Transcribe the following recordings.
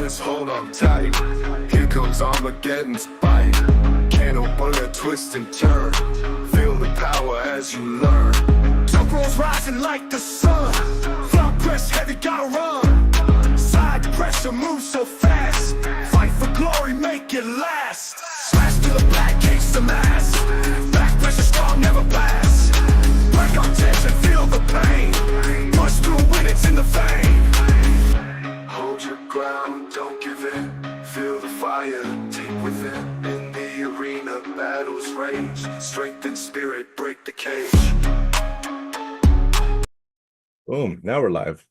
Brothers, hold on tight. Here comes Armageddon's bite. Cannon bullet, twist and turn. Feel the power as you learn. Jump rolls rising like the sun. Front press heavy, gotta run. Side pressure moves so fast. Fight for glory, make it last. Smash to the back, case the mass. Back pressure strong, never pass. Break on tension, feel the pain. Push through when it's in the vein. Hold your ground, don't give in. Feel the fire deep within. In the arena, battles rage. Strength and spirit break the cage. Boom, now we're live.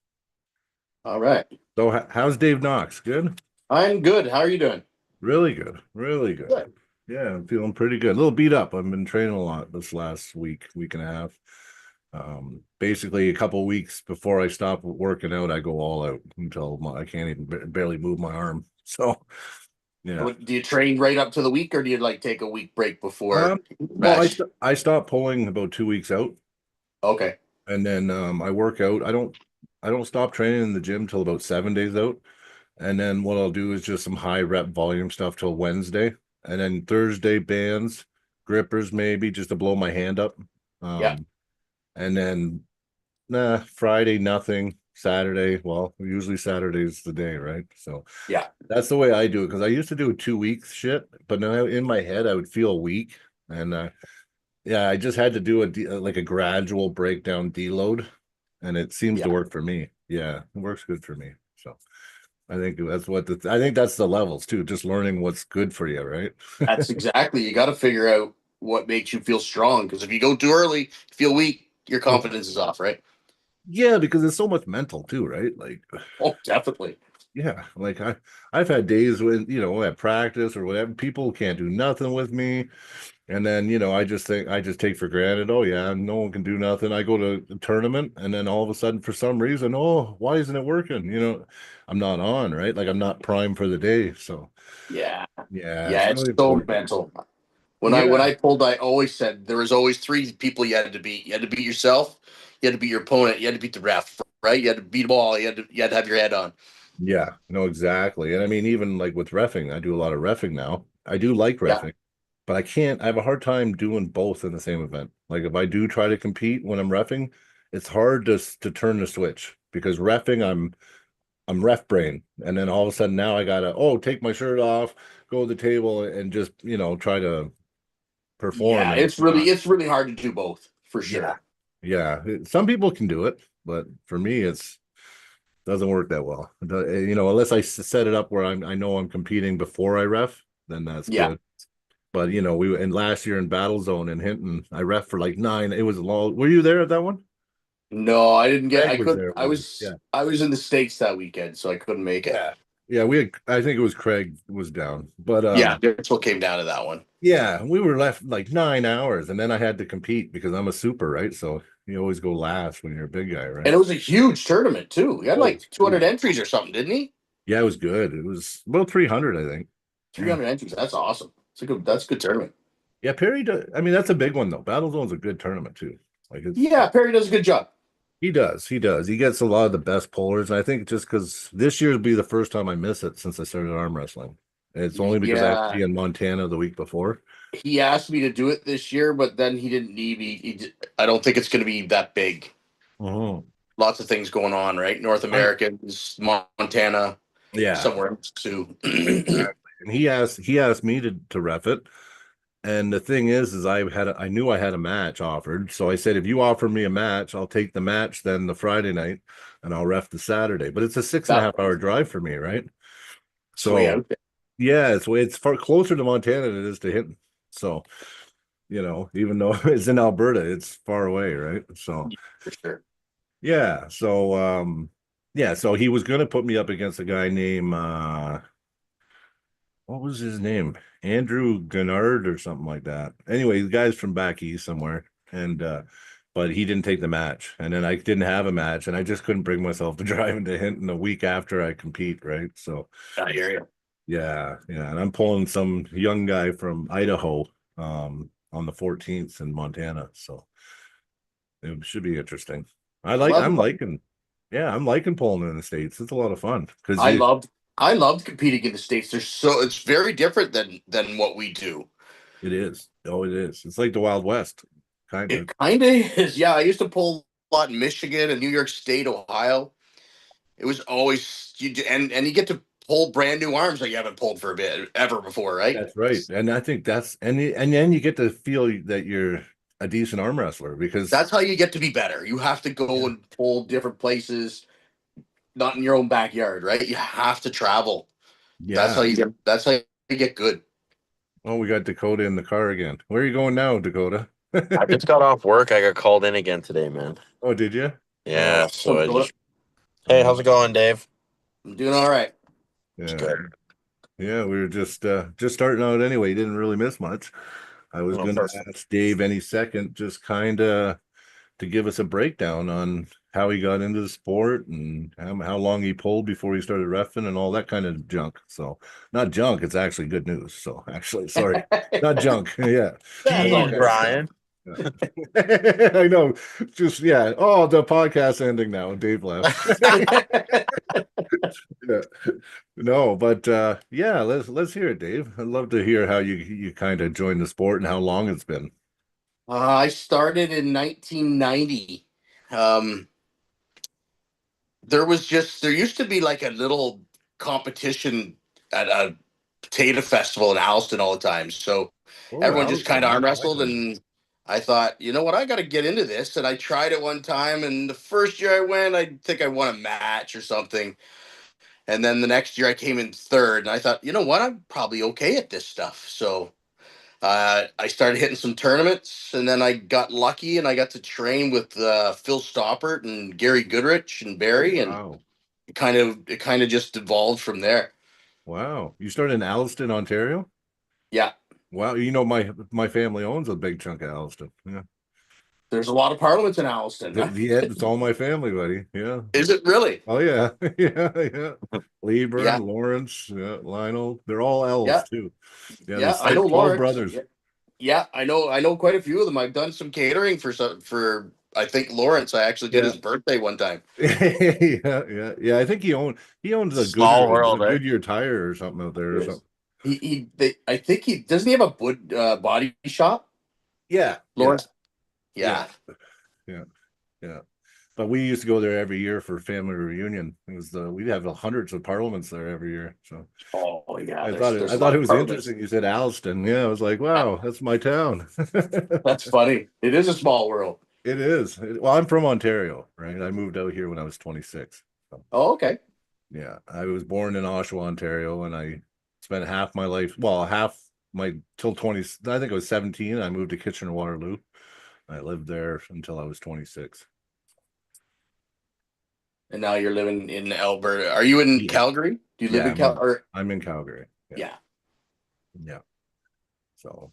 All right. So how's Dave Knox? Good? I'm good. How are you doing? Really good. Really good. Good. Yeah, I'm feeling pretty good. A little beat up. I've been training a lot this last week and a half. Basically a couple of weeks before I stop working out, I go all out until I can't even barely move my arm. So yeah. Do you train right up to the week, or do you like take a week break before? Well, I stopped pulling about 2 weeks out. Okay. And then I work out. I don't stop training in the gym till about 7 days out. And then what I'll do is just some high rep volume stuff till Wednesday. And then Thursday bands, grippers maybe just to blow my hand up. Yeah. And then Friday nothing. Saturday, well, usually Saturday's the day, right? So yeah, that's the way I do it, because I used to do 2 weeks shit, but now in my head I would feel weak. And yeah, I just had to do like a gradual breakdown deload, and it seems to work for me. Yeah, it works good for me. So I think that's what I think that's the levels too, just learning what's good for you, right? That's exactly. You got to figure out what makes you feel strong, because if you go too early, feel weak, your confidence is off, right? Yeah, because it's so much mental too, right? Like, oh, definitely. Yeah, like I've had days when, at practice or whatever, people can't do nothing with me. And then, I just take for granted, oh yeah, no one can do nothing. I go to a tournament and then all of a sudden for some reason, oh, why isn't it working? I'm not on, right? Like I'm not primed for the day. So yeah, it's it's really so important. mental. When I pulled, I always said there was always 3 people you had to beat. You had to beat yourself, you had to beat your opponent, you had to beat the ref, right? You had to beat them all. You had to have your head on. Yeah, no, exactly. And I mean, even like with reffing, I do a lot of reffing now. I do like reffing, but I have a hard time doing both in the same event. Like if I do try to compete when I'm reffing, it's hard to turn the switch, because reffing, I'm ref brain. And then all of a sudden now I gotta, take my shirt off, go to the table and just, try to perform. Yeah, it's really hard to do both, for sure. Yeah. Some people can do it, but for me, doesn't work that well. Unless I set it up where I know I'm competing before I ref, then that's good. But and last year in Battle Zone in Hinton, I ref for like 9. It was long. Were you there at that one? No, I didn't get. Craig I couldn't. there, I was in the States that weekend, so I couldn't make it. Yeah, I think it was Craig was down, but that's what came down to that one. Yeah, we were left like 9 hours, and then I had to compete because I'm a super, right? So you always go last when you're a big guy, right? And it was a huge tournament too. He had like 200 entries or something, didn't he? Yeah, it was good. It was about 300, I think. 300 entries. That's awesome. That's a good tournament. Yeah, Perry does. I mean, that's a big one though. Battle Zone's a good tournament too. Perry does a good job. He does. He gets a lot of the best pullers. And I think just because this year will be the first time I miss it since I started arm wrestling. It's only because I was in Montana the week before. He asked me to do it this year, but then he didn't need me. I don't think it's going to be that big. Lots of things going on, right? North Americans, Montana, somewhere else too. Exactly. And he asked me to ref it. And the thing is I knew I had a match offered. So I said, if you offer me a match, I'll take the match then the Friday night and I'll ref the Saturday. But it's a 6.5 hour drive for me, right? So it's far closer to Montana than it is to Hinton. So, even though it's in Alberta, it's far away, right? So for sure. Yeah. So so he was gonna put me up against a guy named what was his name? Andrew Gennard or something like that. Anyway, the guy's from back east somewhere. And but he didn't take the match. And then I didn't have a match, and I just couldn't bring myself to drive into Hinton a week after I compete, right? So I hear you. Yeah. And I'm pulling some young guy from Idaho on the 14th in Montana. So it should be interesting. I'm liking pulling in the States. It's a lot of fun. I loved I loved competing in the States. It's very different than what we do. It is. Oh, it is. It's like the Wild West, kind of. It kind of is. Yeah, I used to pull a lot in Michigan and New York State, Ohio. It was always and you get to pull brand new arms that you haven't pulled for a bit ever before, right? That's right. And I think and then you get to feel that you're a decent arm wrestler because That's how you get to be better. You have to go and pull different places, not in your own backyard, right? You have to travel. That's yeah. how you get. That's how you get good. Oh, we got Dakota in the car again. Where are you going now, Dakota? I just got off work. I got called in again today, man. Oh, did you? Yeah. So I Dakota? just. Hey, how's it going, Dave? I'm doing all right. Yeah. Good. Yeah, we were just starting out anyway. Didn't really miss much. I was No, gonna perfect. ask Dave any second, just kind of to give us a breakdown on how he got into the sport and how long he pulled before he started reffing and all that kind of junk. So not junk, it's actually good news. So actually, sorry, not junk. Yeah. That's all Jeez, good. Brian. I know. Just yeah. Oh, the podcast ending now. Dave left. Yeah. No, but yeah, let's hear it, Dave. I'd love to hear how you kind of joined the sport and how long it's been. I started in 1990. There used to be like a little competition at a potato festival in Alston all the time. So Oh, everyone just kind of arm Alliston. wrestled, and I thought, you know what, I got to get into this. And I tried it one time, and the first year I went, I think I won a match or something. And then the next year I came in third, and I thought, you know what, I'm probably okay at this stuff. So I started hitting some tournaments, and then I got lucky, and I got to train with Phil Stoppert and Gary Goodrich and Barry, and Wow. it kind of just evolved from there. Wow. You started in Alliston, Ontario? Yeah, Wow. You know, my family owns a big chunk of Alliston. Yeah. there's a lot of parliaments in Alliston. Huh? Yeah, it's all my family, buddy. Yeah. Is it really? Oh yeah. Yeah. Leeburn, Yeah, Lawrence, yeah, Lionel. They're all L's yeah, too. Yeah, yeah. there's I know like 12 Lawrence. brothers. Yeah, yeah, I know quite a few of them. I've done some catering for I think Lawrence. I actually did Yeah. his birthday one time. Yeah. I think he owns Small world, a eh? Goodyear tire or something out there or Yes. something. I think he doesn't he have a wood body shop, Yeah. Lawrence? Yeah. Yeah. Yeah. Yeah. But we used to go there every year for family reunion. It was we'd have hundreds of parliaments there every year. So Oh yeah. I There's thought a lot it of was parliaments. interesting. You said Alliston. Yeah, I was like, wow, that's my town. That's funny. It is a small world. It is. Well, I'm from Ontario, right? I moved out here when I was 26. So, Oh, okay. yeah, I was born in Oshawa, Ontario, and I spent half my life, well, half my till 20, I think I was 17. I moved to Kitchener-Waterloo. I lived there until I was 26. And now you're living in Alberta. Are you in Yeah. Calgary? Do you live Yeah, in Calgary? I'm in Calgary. Yeah. Yeah. So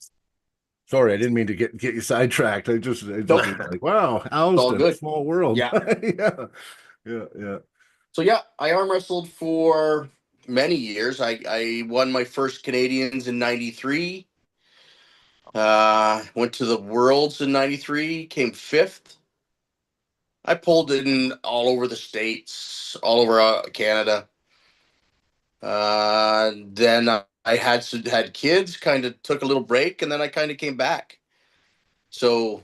sorry, I didn't mean to get you sidetracked. I just was like, wow, all Alliston, good. small world. Yeah. Yeah. So yeah, I arm wrestled for many years. I won my first Canadians in '93. Went to the Worlds in '93. Came fifth. I pulled in all over the states, all over Canada. Then I had kids, kind of took a little break, and then I kind of came back. So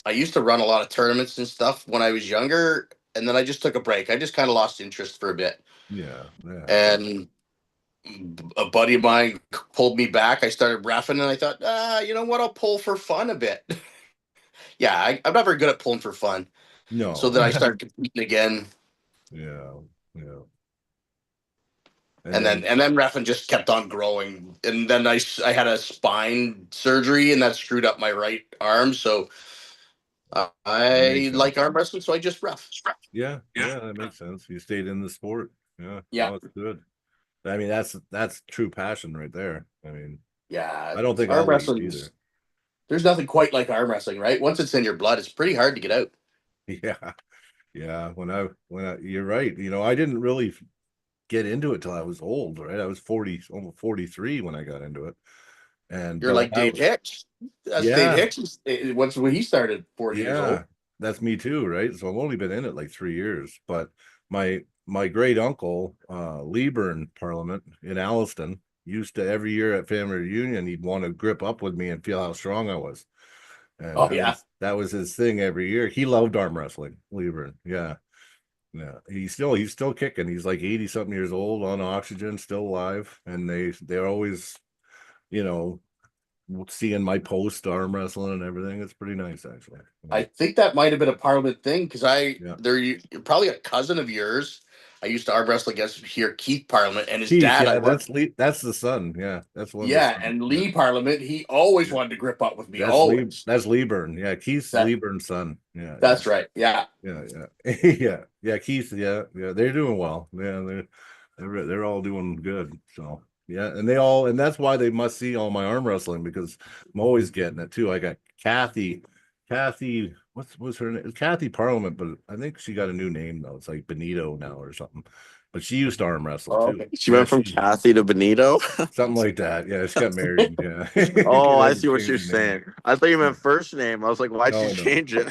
I used to run a lot of tournaments and stuff when I was younger, and then I just took a break. I just kind of lost interest for a bit. Yeah. And a buddy of mine pulled me back. I started reffing, and I thought, you know what? I'll pull for fun a bit. Yeah, I'm not very good at pulling for fun. No. So then I started competing again. Yeah. And then reffing just kept on growing. And then I had a spine surgery, and that screwed up my right arm. So I like arm wrestling, so I just ref. Yeah, that makes sense. You stayed in the sport. Yeah. Yeah. Oh, it's good. I mean, that's true passion right there. I mean, Yeah. I don't think arm I'll leave wrestling either. There's nothing quite like arm wrestling, right? Once it's in your blood, it's pretty hard to get out. Yeah. You're right. You know, I didn't really get into it till I was old, right? I was 40, almost 43 when I got into it. And You're like Dave Hicks. That's Dave Hicks. Once when he started 40 years old. That's me too, right? So I've only been in it like 3 years, but my my great uncle, Leburn Parliament in Alliston, used to every year at family reunion, he'd want to grip up with me and feel how strong I was. And Oh yeah. that was his thing every year. He loved arm wrestling, Leburn. Yeah. Yeah. He's still kicking. He's like 80 something years old on oxygen, still alive. And they're always, you know, seeing my post arm wrestling and everything. It's pretty nice, actually. I think that might have been a Parliament thing because Yeah. they're probably a cousin of yours. I used to arm wrestle against here, Keith Parliament, and his Keith, dad. yeah, that's the son. Yeah, that's one of the Yeah, sons. and Yeah. Lee Parliament, he always Yeah. wanted to grip up with me. Always. That's Leburn. Yeah, Keith's That Leburn's son. Yeah, yeah, that's right. Yeah. yeah. Yeah, Keith. Yeah, they're doing well. Yeah, they're all doing good. So yeah, and that's why they must see all my arm wrestling, because I'm always getting it too. I got Kathy, what's her name? Kathy Parliament, but I think she got a new name though. It's like Benito now or something. But she used to arm wrestle Oh, too. okay. She went from Kathy to Benito. Something like that. Yeah, she got married. Yeah. Oh, Had I to see what change you're her name. saying. I thought you meant first name. I was like, why'd No, you no. change it?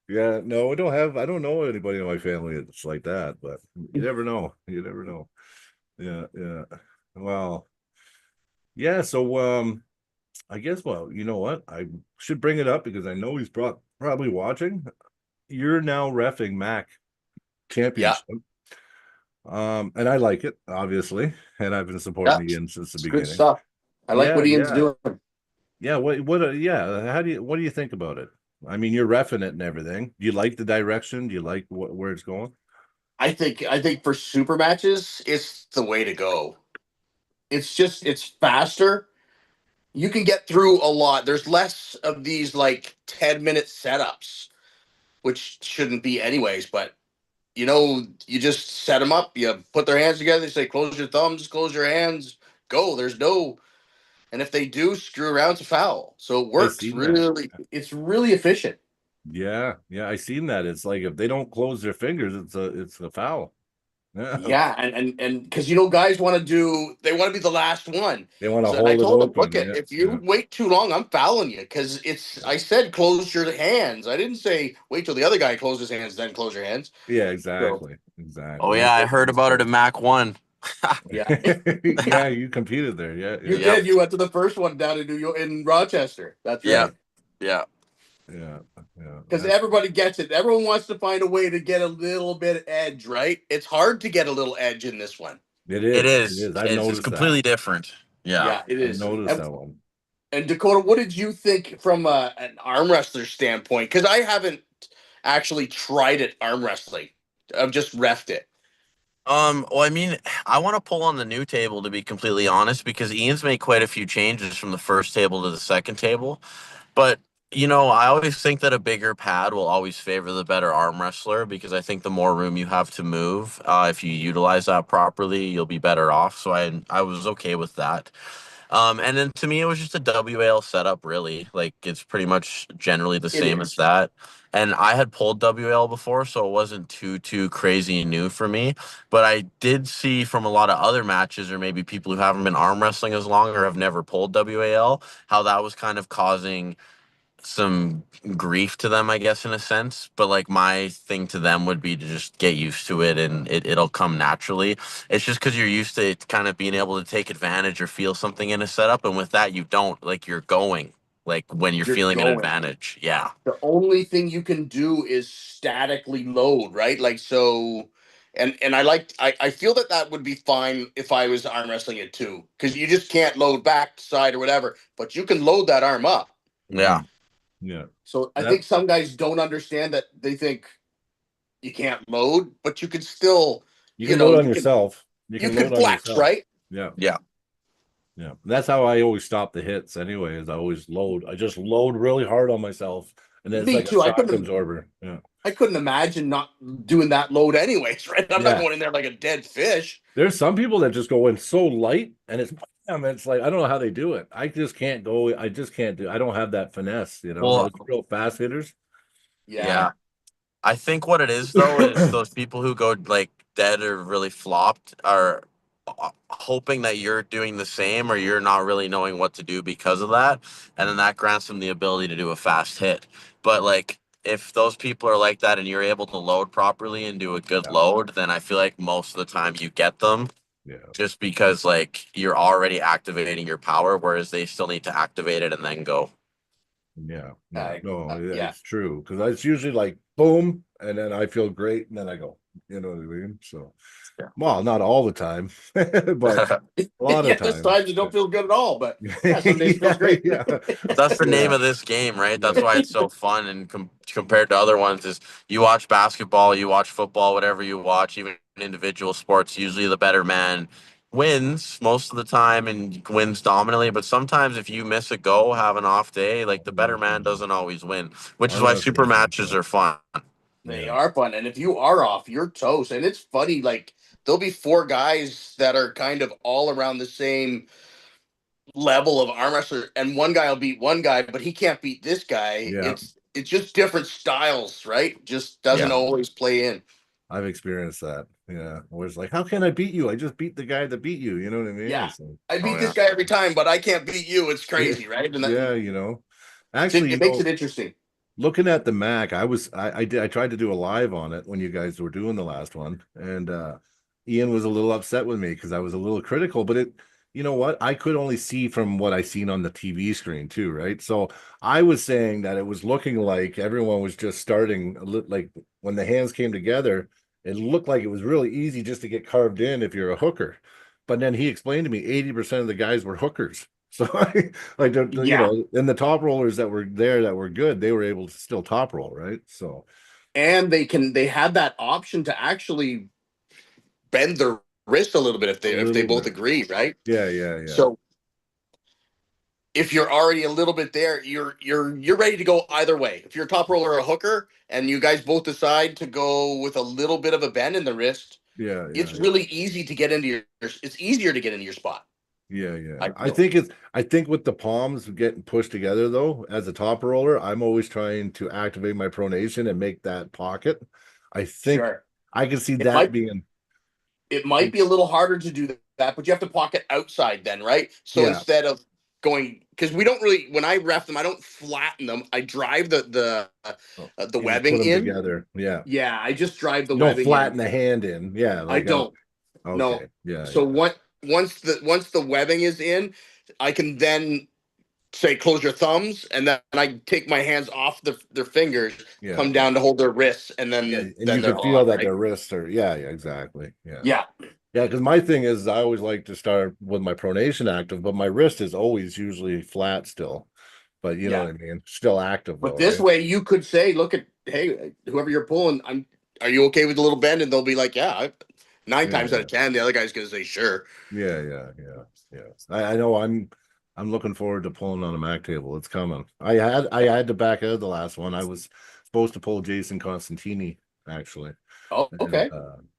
Yeah, no, I don't know anybody in my family that's like that, but you never know. You never know. Yeah, yeah. Well, yeah, so I guess, well, you know what? I should bring it up because I know he's probably watching. You're now reffing Mac Yeah. championship. And I like it, obviously, and I've been Yeah. supporting Ian since the It's good beginning. stuff. I like what Ian's doing. Yeah, what do you think about it? I mean, you're reffing it and everything. Do you like the direction? Do you like where it's going? I think for super matches, it's the way to go. It's faster. You can get through a lot. There's less of these like 10-minute setups, which shouldn't be anyways, but you just set them up, you put their hands together, they say close your thumbs, close your hands, go. There's no, and if they do screw around, it's a foul. So it I works seen that. really, it's really efficient. Yeah, yeah, I seen that. It's like if they don't close their fingers, it's a foul. Yeah, Yeah, and because guys they want to be the last one. they want to So and I hold it told them, open. look, Yeah, if yeah, you wait too long, I'm fouling you because I said close your hands. I didn't say wait till the other guy closes his hands, then close your hands. yeah, So exactly, Oh exactly. yeah, I heard about it at Mac 1. yeah, Yeah, you competed there. Yeah, you yeah, Yep. did. You went to the first one down in New York, in Rochester. That's Yeah. right. Yeah. yeah, yeah. Because everybody gets it. Everyone wants to find a way to get a little bit of edge, right? It's hard to get a little edge in this one. It It is. It is. is. I've It's noticed that. completely different. Yeah. Yeah, it I've is. noticed that one. And Dakota, what did you think from an arm wrestler standpoint? Because I haven't actually tried it arm wrestling. I've just refed it. Well, I mean, I want to pull on the new table to be completely honest, because Ian's made quite a few changes from the first table to the second table. But, I always think that a bigger pad will always favor the better arm wrestler, because I think the more room you have to move, if you utilize that properly, you'll be better off. So I was okay with that. And then to me, it was just a WAL setup, really. Like, it's pretty much generally the It same as is. that. And I had pulled WAL before, so it wasn't too crazy new for me. But I did see from a lot of other matches, or maybe people who haven't been arm wrestling as long or have never pulled WAL, how that was kind of causing some grief to them, I guess, in a sense. But like my thing to them would be to just get used to it, and it'll come naturally. It's just because you're used to it kind of being able to take advantage or feel something in a setup. And with that, you don't, like, you're going like when you're You're feeling an going. advantage. Yeah. The only thing you can do is statically load, right? Like so. And I feel that would be fine if I was arm wrestling it too, because you just can't load back, side, or whatever, but you can load that arm up. Yeah. Yeah. So I That- think some guys don't understand that. They think you can't load, but you can still, You can load on you yourself. you can can load on flex, yourself. right? Yeah. Yeah. Yeah. That's how I always stop the hits anyway, is I always load. I just load really hard on myself. And then it's Me like a too. shock absorber. Yeah. I couldn't imagine not doing that load anyways, right? I'm Yeah. not going in there like a dead fish. There's some people that just go in so light, and it's like I don't know how they do it. I just can't go. I just can't do. I don't have that finesse. Well, Those real fast hitters. yeah. I think what it is, though, is those people who go like dead or really flopped are hoping that you're doing the same, or you're not really knowing what to do because of that. And then that grants them the ability to do a fast hit. But like, if those people are like that and you're able to load properly and do a good load, then I feel like most of the time you get them. Yeah. Just because like you're already activating your power, whereas they still need to activate it and then go. Yeah. Yeah. It's true. Because it's usually like boom, and then I feel great, and then I go. You know what I mean? So, Yeah. well, not all the time, but a lot of There's times. times you don't feel good at all, but some days feels great. Yeah. That's the name of this game, right? That's why it's so fun. And compared to other ones, is you watch basketball, you watch football, whatever you watch, even individual sports. Usually, the better man wins most of the time and wins dominantly. But sometimes, if you miss a go, have an off day, like the better man doesn't always win, which is why super matches are fun. They are fun, and if you are off, you're toast. And it's funny, like there'll be 4 guys that are kind of all around the same level of arm wrestler, and one guy will beat one guy, but he can't beat this guy. Yeah. It's just different styles, right? Just doesn't always play in. I've experienced that. Yeah. Where it's like, how can I beat you? I just beat the guy that beat you. You know what I mean? Yeah. Like, I beat this guy every time, but I can't beat you. It's crazy, right? And yeah, you know. Actually, it makes it interesting. Looking at the Mac, I tried to do a live on it when you guys were doing the last one, and Ian was a little upset with me because I was a little critical, but you know what? I could only see from what I seen on the TV screen too, right? So I was saying that it was looking like everyone was just starting like when the hands came together, it looked like it was really easy just to get carved in if you're a hooker. But then he explained to me 80% of the guys were hookers. So like you know, and the top rollers that were there that were good, they were able to still top roll, right? So and they had that option to actually bend their wrist a little bit if they both agree, right? Yeah. So if you're already a little bit there, you're ready to go either way. If you're a top roller or a hooker, and you guys both decide to go with a little bit of a bend in the wrist, it's really easy to get into your. It's easier to get into your spot. Yeah. I think with the palms getting pushed together though, as a top roller, I'm always trying to activate my pronation and make that pocket. I think I can see being. It might be a little harder to do that, but you have to pocket outside then, right? So instead of going, because we don't really, when I ref them, I don't flatten them. I drive the webbing put them in together. Yeah, I just drive the webbing. Don't flatten the hand in. Yeah, like I don't. Okay. No. Yeah. So once the webbing is in, I can then say close your thumbs, and then I take my hands off their fingers, come down to hold their wrists, and then and you can feel that their wrists are exactly. Yeah, because my thing is I always like to start with my pronation active, but my wrist is always usually flat still. But you know what I mean, still active. But this way you could say, look at, hey, whoever you're pulling, are you okay with the little bend? And they'll be like, yeah. 9 times out of 10, the other guy's gonna say sure. Yeah. I know I'm looking forward to pulling on a Mac table. It's coming. I had to back out of the last one. I was supposed to pull Jason Constantini actually. Oh, okay.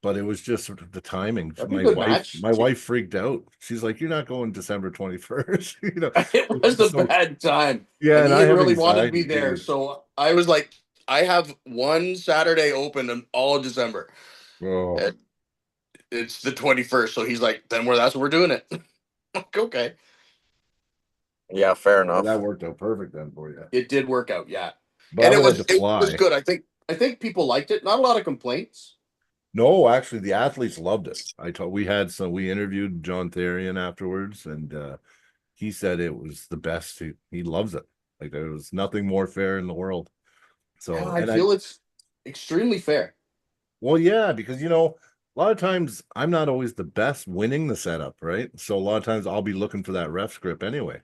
But it was just sort of the timing. My wife freaked out. She's like, "You're not going December 21st." You know, it was a bad time. Yeah, and he really wanted to be there, so I was like, I have one Saturday open in all of December. Oh. It's the 21st, so he's like, then that's what we're doing it. Okay. Yeah, fair enough. That worked out perfect then for you. It did work out, yeah. But and it was good. I think people liked it. Not a lot of complaints. No, actually, the athletes loved it. We interviewed John Therian afterwards, and he said it was the best. He loves it. Like there was nothing more fair in the world. So I feel it's extremely fair. Well, yeah, because a lot of times I'm not always the best winning the setup, right? So a lot of times I'll be looking for that ref script anyway.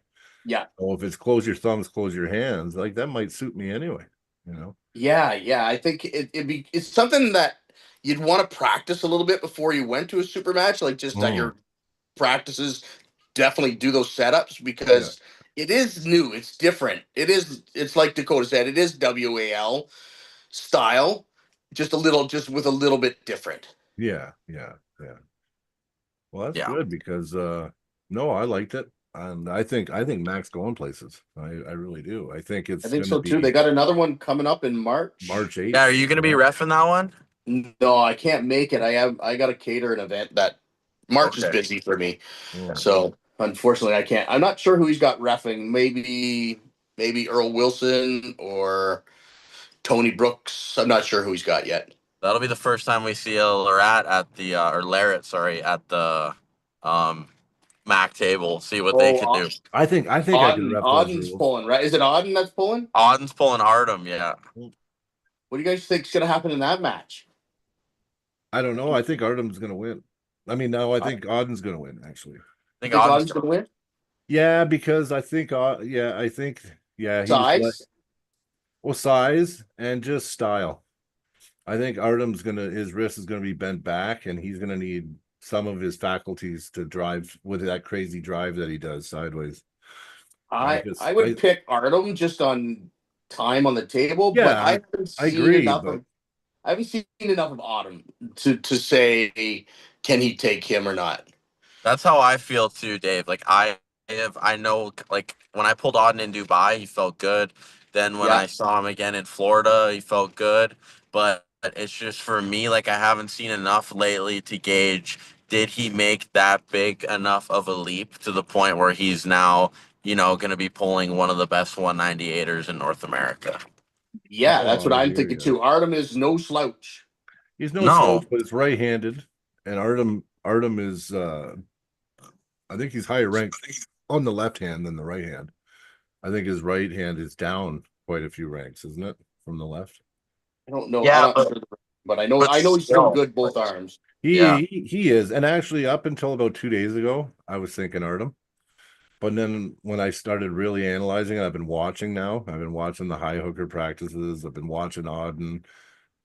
Yeah. So if it's close your thumbs, close your hands, like that might suit me anyway, Yeah. I think it's something that you'd want to practice a little bit before you went to a super match, like just at your practices, definitely do those setups because it is new. It's different. It's like Dakota said, it is WAL style, just with a little bit different. Yeah. Well, that's good because no, I liked it. And I think Mac's going places. I really do. I think so too. They got another one coming up in March 8th. Yeah, are you gonna be reffing that one? No, I can't make it. I gotta cater an event that March is busy for me. Yeah. So unfortunately I can't. I'm not sure who he's got reffing. Maybe Earl Wilson or Tony Brooks. I'm not sure who he's got yet. That'll be the first time we see a Lariat at the or Larrett, sorry, at the um Mac table. See what they can do. I think I can rep those Auden's rules. pulling, right? Is it Auden that's pulling? Auden's pulling Artem, yeah. What do you guys think's going to happen in that match? I don't know. I think Artem's gonna win. I mean, no, I think Auden's gonna win, actually. I think Think Auden's Auden's going to win? Yeah, because I think Size? size and just style. I think his wrist is gonna be bent back, and he's gonna need some of his faculties to drive with that crazy drive that he does sideways. I would pick Artem just on time on the table, but Yeah, I haven't I seen agree, enough but of I haven't seen enough of Autumn to say can he take him or not. That's how I feel too, Dave. Like I know like when I pulled Auden in Dubai, he felt good. Then when I saw him again in Florida, he felt good. But it's just for me, like I haven't seen enough lately to gauge did he make that big enough of a leap to the point where he's now, going to be pulling one of the best 198ers in North America. Yeah, that's Oh, what I I'm hear thinking ya. too. Artem is no slouch. He's no No. slouch, but it's right-handed, and Artem is I think he's higher ranked on the left hand than the right hand. I think his right hand is down quite a few ranks, isn't it, from the left? I don't know. Yeah, I'm not sure, but I know he's still good both arms. He is, and actually, up until about 2 days ago, I was thinking Artem, but then when I started really analyzing it, I've been watching now. I've been watching the high hooker practices. I've been watching Auden,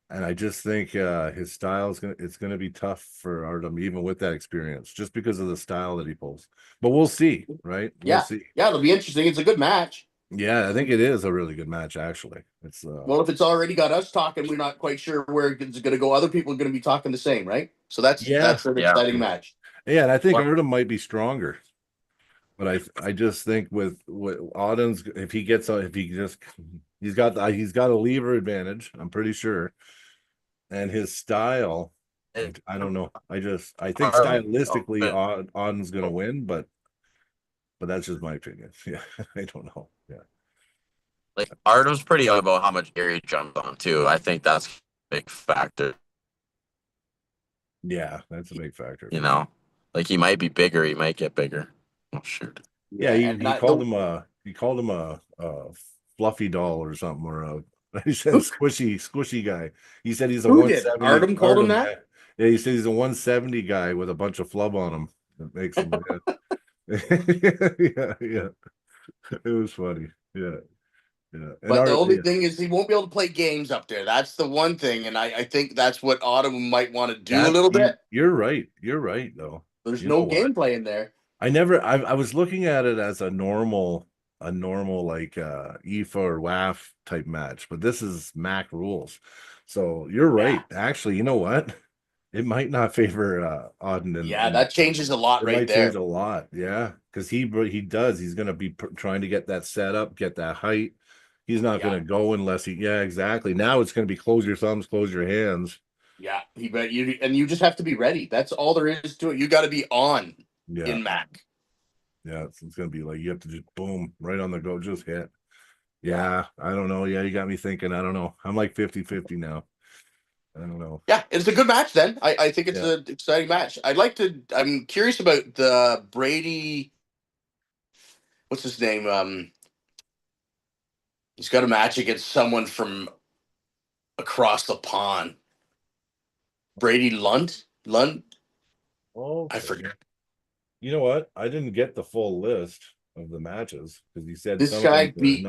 and I just think his style it's gonna be tough for Artem, even with that experience, just because of the style that he pulls. But we'll see, right? We'll see. Yeah, it'll be interesting. It's a good match. Yeah, I think it is a really good match, actually. It's well, if it's already got us talking, we're not quite sure where it's going to go. Other people are going to be talking the same, right? So that's an exciting match. Yeah, and I think Artem might be stronger, but I just think with Auden's, he's got a lever advantage. I'm pretty sure, and his style, I don't know. I think stylistically, Auden's gonna win, but that's just my opinion. Yeah, I don't know. Yeah. Like Artem's pretty about how much Gary jumped on too. I think that's a big factor. Yeah, that's a big factor. Like he might be bigger, he might get bigger. Oh shoot. Yeah, he called him a fluffy doll or something, or he said squishy guy. He said he's a 170. Artem called him that? Guy. Yeah, he said he's a 170 guy with a bunch of flub on him. That makes him yeah. It was funny. Yeah. Yeah. But the only thing is he won't be able to play games up there. That's the one thing. And I think that's what Autumn might want to do a little bit. You're right. You're right, though. There's no gameplay in there. I was looking at it as a normal like EFA or WAF type match, but this is MAC rules. So you're right. Yeah. Actually, you know what? It might not favor Auden. That changes a lot right there. Change a lot, yeah. Because he does. He's going to be trying to get that set up, get that height. He's not going to go unless exactly. Now it's going to be close your thumbs, close your hands. Yeah, you just have to be ready. That's all there is to it. You got to be on in MAC. Yeah, it's going to be like you have to just boom right on the go, just hit. Yeah, I don't know. Yeah, you got me thinking. I don't know. I'm like 50-50 now. I don't know. Yeah, it's a good match then. I think it's an exciting match. I'm curious about the Brady. What's his name? He's got a match against someone from across the pond. Brady Lund? Oh, I forget. You know what? I didn't get the full list of the matches because he said this guy beat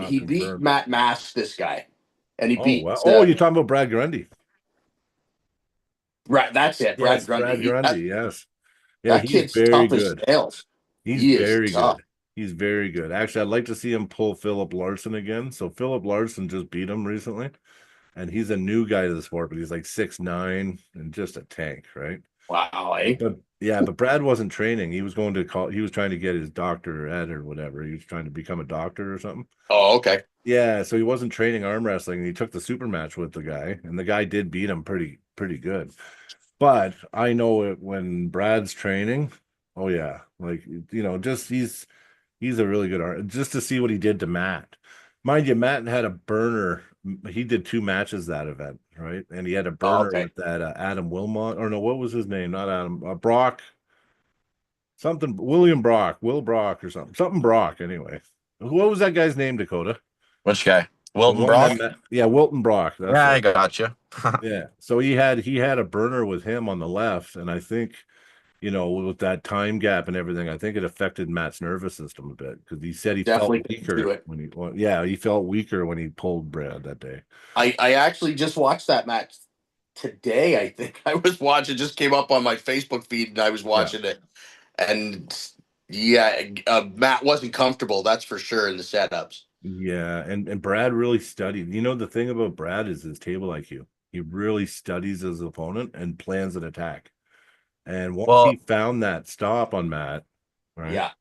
Matt Mask. This guy, and he beat. Wow. You're talking about Brad Grundy. Right, that's it. Brad Grundy. Brad Grundy, yes. Yeah, that kid's very good. He's very good. He's very good. Actually, I'd like to see him pull Philip Larson again. So Philip Larson just beat him recently, and he's a new guy to the sport, but he's like 6'9" and just a tank, right? Wow, eh? But Brad wasn't training. He was going to he was trying to get his doctor ed or whatever. He was trying to become a doctor or something. Oh, okay. Yeah, so he wasn't training arm wrestling, and he took the super match with the guy, and the guy did beat him pretty good. But I know it when Brad's training. Oh yeah, like just he's a really good artist. Just to see what he did to Matt. Mind you, Matt had a burner he did 2 matches that event, right? And he had a Oh, burner okay. with that Adam Wilmot, or no, what was his name? Not Adam, Brock, something William Brock, Will Brock, or something Brock. Anyway, what was that guy's name, Dakota? Which guy? The Wilton one Brock? yeah, Wilton Brock. That's Yeah, I right. got you. Yeah. So he had a burner with him on the left, and I think, with that time gap and everything, I think it affected Matt's nervous system a bit because he said he felt Definitely do weaker it. he felt weaker when he pulled Brad that day. I actually just watched that match today. I think I was watching. Just came up on my Facebook feed, and I was watching it. And yeah, Matt wasn't comfortable. That's for sure in the setups. Yeah, and Brad really studied. The thing about Brad is his table IQ. He really studies his opponent and plans an attack. And once he Well, found that stop on Matt, right? Yeah. and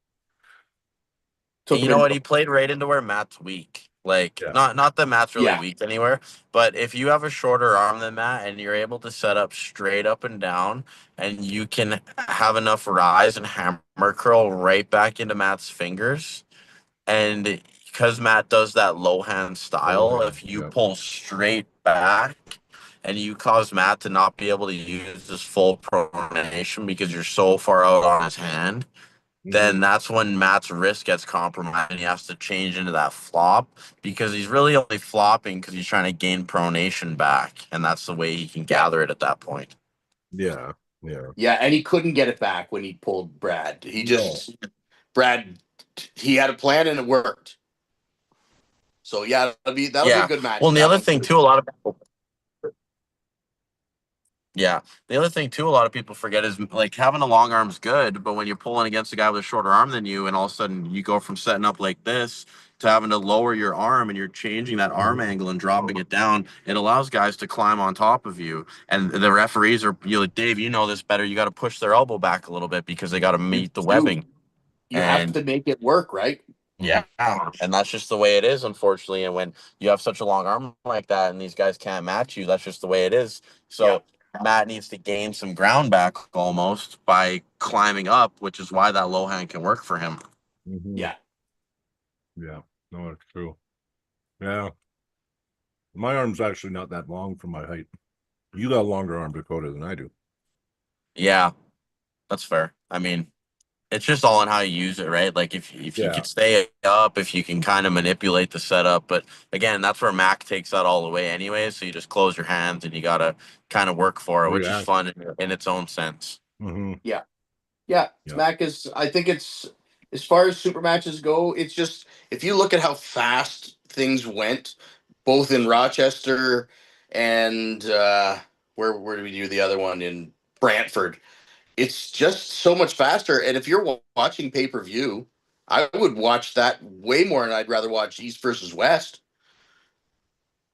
Took you him know in. what? He played right into where Matt's weak. Like, Yeah. not that Matt's really Yeah. weak anywhere, but if you have a shorter arm than Matt and you're able to set up straight up and down, and you can have enough rise and hammer curl right back into Matt's fingers, and because Matt does that low hand style, if you Yeah. pull straight back and you cause Matt to not be able to use his full pronation because you're so far out on his hand, then that's when Matt's wrist gets compromised and he has to change into that flop because he's really only flopping because he's trying to gain pronation back. And that's the way he can gather it at that point. Yeah. Yeah. Yeah, and he couldn't get it back when he pulled Brad. Brad, he had a plan and it worked. So yeah, that'll be a good match. Well, and the That other one. thing too, a lot of people. Yeah. The other thing too, a lot of people forget is like having a long arm's good, but when you're pulling against a guy with a shorter arm than you, and all of a sudden you go from setting up like this to having to lower your arm and you're changing that arm angle and dropping it down, it allows guys to climb on top of you. And the referees are, Dave, you know this better. You got to push their elbow back a little bit because they got to meet the webbing. You have to make it work, right? Yeah, and that's just the way it is, unfortunately. And when you have such a long arm like that, and these guys can't match you, that's just the way it is. So Matt needs to gain some ground back almost by climbing up, which is why that low hand can work for him. Yeah. Yeah. No, it's true. Yeah. My arm's actually not that long for my height. You got a longer arm, Dakota, than I do. Yeah, that's fair. I mean, it's just all in how you use it, right? Like if you could stay up, if you can kind of manipulate the setup. But again, that's where Mac takes that all the way anyway. So you just close your hands and you got to kind of work for it, which is fun in its own sense. Yeah. Mac is, I think it's, as far as super matches go, it's just, if you look at how fast things went, both in Rochester and where do we do the other one in Brantford? It's just so much faster. And if you're watching pay-per-view, I would watch that way more, and I'd rather watch East versus West.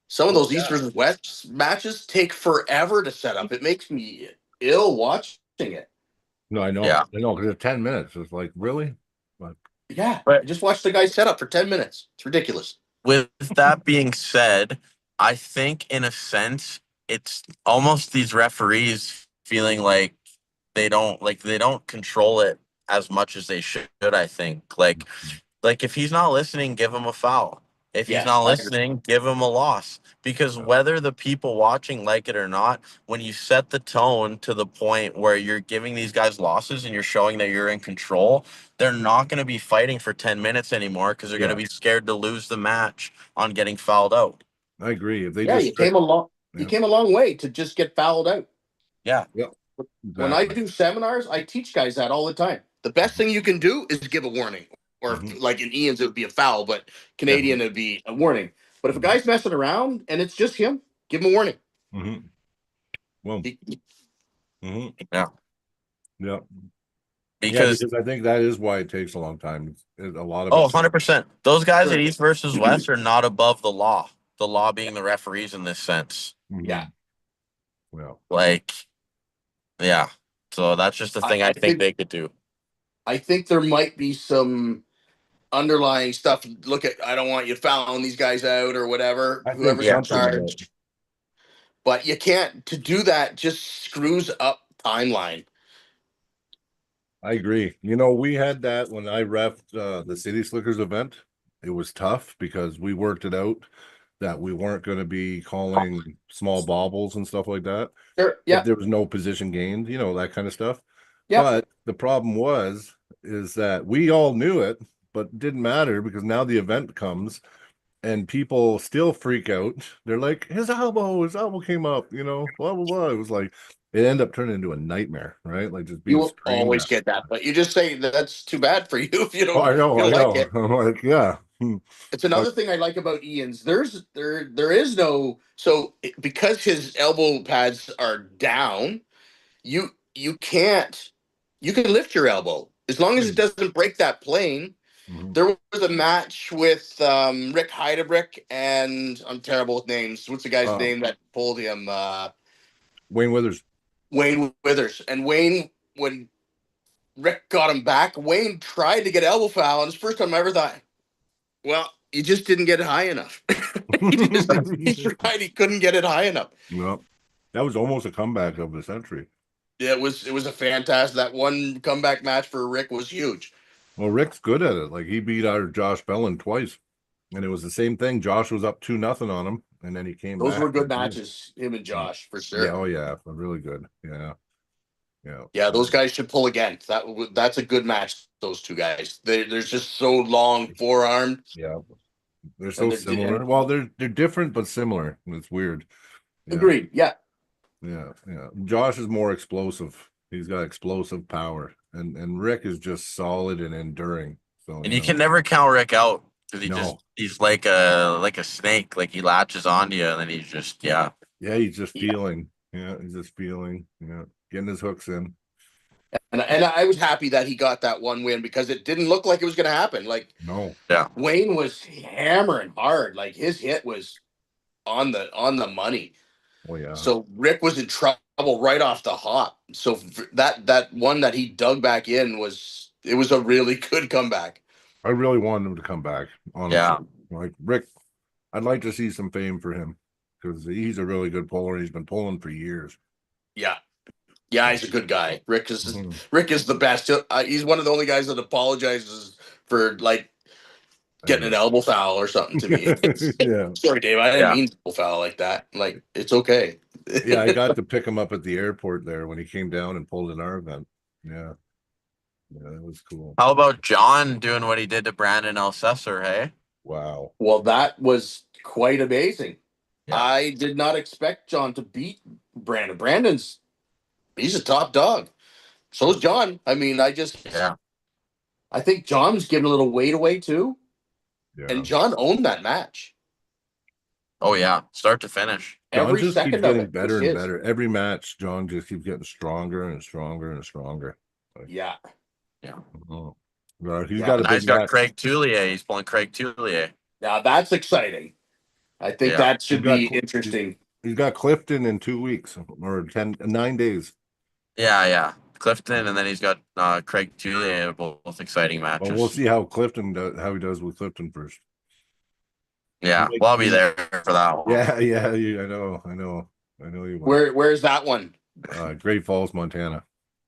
Some of those East versus West matches take forever to set up. It makes me ill watching it. No, I know. Yeah. I know, because it's 10 minutes. It's like, really? But I just watched the guy set up for 10 minutes. It's ridiculous. With that being said, I think in a sense, it's almost these referees feeling like they don't control it as much as they should. I think like if he's not listening, give him a foul. If he's not listening, give him a loss. Because whether the people watching like it or not, when you set the tone to the point where you're giving these guys losses and you're showing that you're in control, they're not going to be fighting for 10 minutes anymore because they're going to be scared to lose the match on getting fouled out. I agree. If they you came a long way to just get fouled out. Yeah. Yep. Exactly. When I do seminars, I teach guys that all the time. The best thing you can do is give a warning. Or like in Ian's, it would be a foul, but Canadian, it would be a warning. But if a guy's messing around and it's just him, give him a warning. Well, yeah. Because I think that is why it takes a long time. A lot of 100%. Those guys at East versus West are not above the law. The law being the referees in this sense. Yeah. Well, so that's just the thing I think they could do. I think there might be some underlying stuff. Look at, I don't want you fouling these guys out or whatever. Whoever's in charge. But you can't, to do that just screws up timeline. I agree. We had that when I reffed the City Slickers event. It was tough because we worked it out that we weren't going to be calling small bobbles and stuff like that. Sure. If Yeah. there was no position gained, that kind of stuff. Yeah. But the problem is that we all knew it, but it didn't matter because now the event comes and people still freak out. They're like, his elbow came up, blah, blah, blah. It was like, it ended up turning into a nightmare, right? Like just You being will screamed always at. get that, but you just say that's too bad for you if you Oh, don't, I know, you I don't like know. it. I'm like, yeah. It's another thing I like about Ian's. There is no, because his elbow pads are down, you can't, you can lift your elbow as long as it doesn't break that plane. Mhm. There was a match with Rick Heidebrick, and I'm terrible with names. What's the guy's name that pulled him? Wayne Withers. Wayne Withers. And Wayne, when Rick got him back, Wayne tried to get elbow foul, and it's the first time I ever thought, well, you just didn't get it high enough. he tried, he couldn't get it high enough. No, that was almost a comeback of the century. It was a fantastic, that one comeback match for Rick was huge. Well, Rick's good at it. Like he beat our Josh Bellin twice. And it was the same thing. Josh was up 2-0 on him, and then he came Those back. were good matches, him and Josh, for sure. Yeah, oh yeah, really good. Yeah. Yeah, those guys should pull again. That's a good match, those two guys. They're just so long forearmed. Yeah. They're so similar. Well, they're different but similar. It's weird. Yeah. Agreed. Yeah. Yeah. Josh is more explosive. He's got explosive power. And Rick is just solid and enduring. So And you can never count Rick out because No. he's like a snake. Like he latches onto you and then he's just Yeah, he's just feeling. Yeah, he's just feeling. Yeah. Getting his hooks in. And I was happy that he got that one win because it didn't look like it was going to happen. Like, No. Yeah. Wayne was hammering hard. Like his hit was on the money. Oh yeah. So Rick was in trouble right off the hop. So that one that he dug back in was a really good comeback. I really wanted him to come back. Honestly. Yeah. Like Rick, I'd like to see some fame for him because he's a really good puller. He's been pulling for years. Yeah. Yeah, he's a good guy. Rick is the best. He's one of the only guys that apologizes for like getting an elbow foul or something to me. Yeah. Sorry, Dave. I didn't mean elbow foul like that. Like, it's okay. Yeah, I got to pick him up at the airport there when he came down and pulled in our event. Yeah. Yeah, that was cool. How about John doing what he did to Brandon Elsesser, hey? Wow. Well, that was quite amazing. Yeah. I did not expect John to beat Brandon. He's a top dog. So is John. I mean, I think John's giving a little weight away too. Yeah. And John owned that match. Oh yeah, start to finish. John Every just second keeps of getting it better was and his. better. Every match, John just keeps getting stronger and stronger and stronger. Yeah. Oh. Well, he's got a Now big he's got match. Craig Tullier. He's pulling Craig Tullier. Now that's exciting. I think that should be interesting. He's got Clifton in 2 weeks or 9 days. Yeah. Clifton, and then he's got Craig Tullier, both exciting matches. Well, we'll see how he does with Clifton first. Yeah, well, I'll be there for that one. Yeah, I know you will. Where's that one? Great Falls, Montana.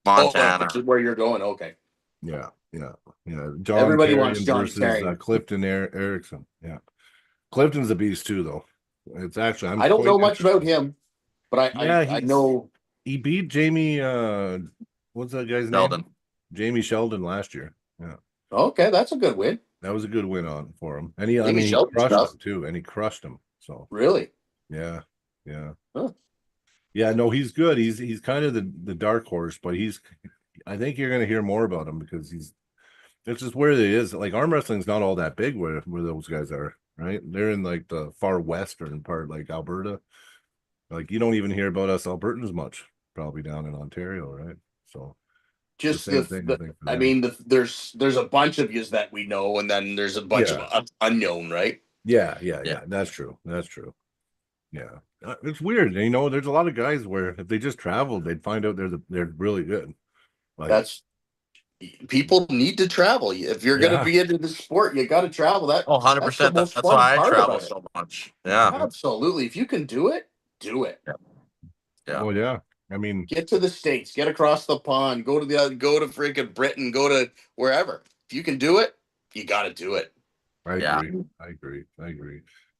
Montana. Oh, where you're going? Okay. Yeah. John Everybody Carrion wants John versus Carrion. Clifton Erickson. Yeah, Clifton's a beast too, though. It's actually I don't know much about him, but I know he beat Jamie. What's that guy's Sheldon. name? Jamie Sheldon last year. Yeah. Okay, that's a good win. That was a good win for him, and he crushed him too, and he crushed him. So really, yeah. Huh. Yeah, no, he's good. He's kind of the dark horse, but I think you're going to hear more about him because it's just where it is. Like arm wrestling's not all that big where those guys are, right? They're in like the far western part, like Alberta. Like you don't even hear about us Albertans much, probably down in Ontario, right? So just the same thing, I mean, there's a bunch of yous that we know, and then there's a bunch of unknown, right? Yeah. That's true. Yeah, it's weird. There's a lot of guys where if they just traveled, they'd find out they're really good. Like, people need to travel. If you're going to be into the sport, you got to travel. 100%. That's why I travel so much. Yeah, absolutely. If you can do it, do it. Yeah. Well, yeah. I mean, get to the States, get across the pond, go to freaking Britain, go to wherever. If you can do it, you got to do it. I agree.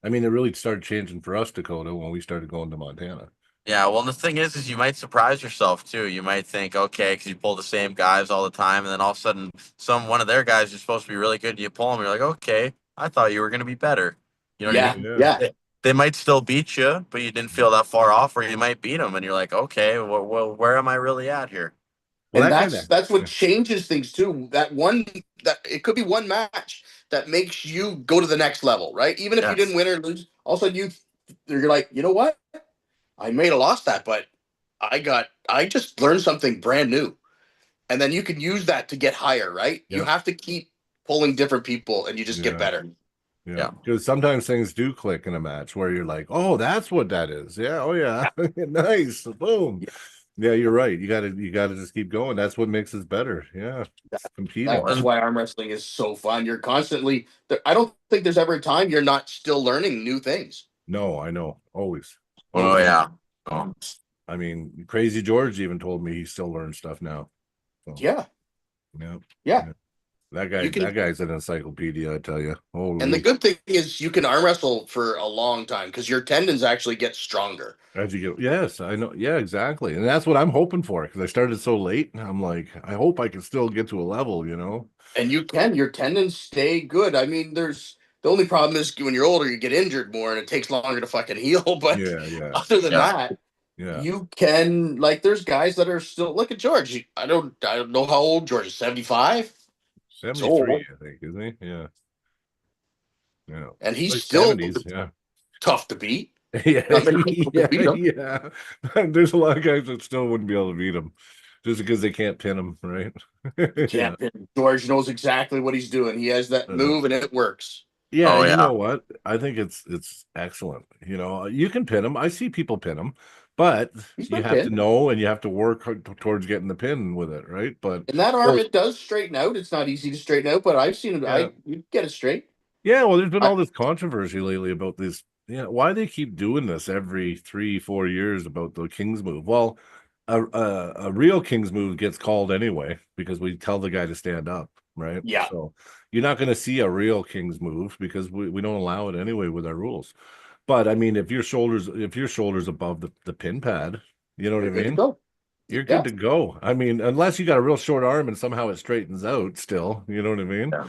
I mean, it really started changing for us, Dakota, when we started going to Montana. Yeah, well, the thing is you might surprise yourself too. You might think, okay, because you pull the same guys all the time, and then all of a sudden, one of their guys is supposed to be really good, and you pull them, you're like, okay, I thought you were going to be better. You know what I Yeah, mean? Yeah. yeah. They might still beat you, but you didn't feel that far off, or you might beat them, and you're like, okay, well, where am I really at here? Well, And that kind of, that's what changes things too. That it could be one match that makes you go to the next level, right? Even if you didn't Yes. win or lose, all of a sudden you're like, you know what? I may have lost that, but I just learned something brand new. And then you can use that to get higher, right? You yeah, have to keep pulling different people and you just get yeah, better. yeah. Yeah. Because sometimes things do click in a match where you're like, oh, that's what that is. Yeah. Oh, yeah. Nice. Boom. Yeah, you're right. You gotta just keep going. That's what makes us better. Yeah. Competing. That's why arm wrestling is so fun. You're constantly I don't think there's ever a time you're not still learning new things. No, I know. Always. Oh Always. yeah. Oh. I mean, Crazy George even told me he still learns stuff now. So, Yeah. yeah. Yeah. You can, That guy's an encyclopedia, I tell you. and the Holy. good thing is you can arm wrestle for a long time because your tendons actually get stronger. As you get, yes, I know. Yeah, exactly. And that's what I'm hoping for because I started so late. I'm like, I hope I can still get to a level, you know? And your tendons stay good. I mean, there's the only problem is when you're older, you get injured more and it takes longer to fucking heal. But Yeah, yeah, other than Yeah. that, yeah. you can, like, there's guys that are still, look at George. I don't know how old George is, 75. It's 73, old. I think, isn't he? Yeah. Yeah. And he's Like still 70s, yeah. tough to beat. Yeah, Not many people can yeah, beat him. yeah. There's a lot of guys that still wouldn't be able to beat him just because they can't pin him, right? Yeah. Can't pin. George knows exactly what he's doing. He has that move and it works. Yeah, Oh and you yeah. know what? I think it's excellent. You know, you can pin them. I see people pin them, but He's you not have to pinned. know and you have to work towards getting the pin with it, right? But In that arm, or it does straighten out. It's not easy to straighten out, but I've seen it. yeah, You get it straight. yeah. Well, there's been I, all this controversy lately about this. Yeah, why they keep doing this every 3-4 years about the King's move? Well, a real King's move gets called anyway because we tell the guy to stand up, right? yeah. So you're not going to see a real King's move because we don't allow it anyway with our rules. But I mean, if your shoulders above the pin pad, you know what I You're good to mean? go. You're Yeah. good to go. I mean, unless you got a real short arm and somehow it straightens out still, you know what I mean? Yeah.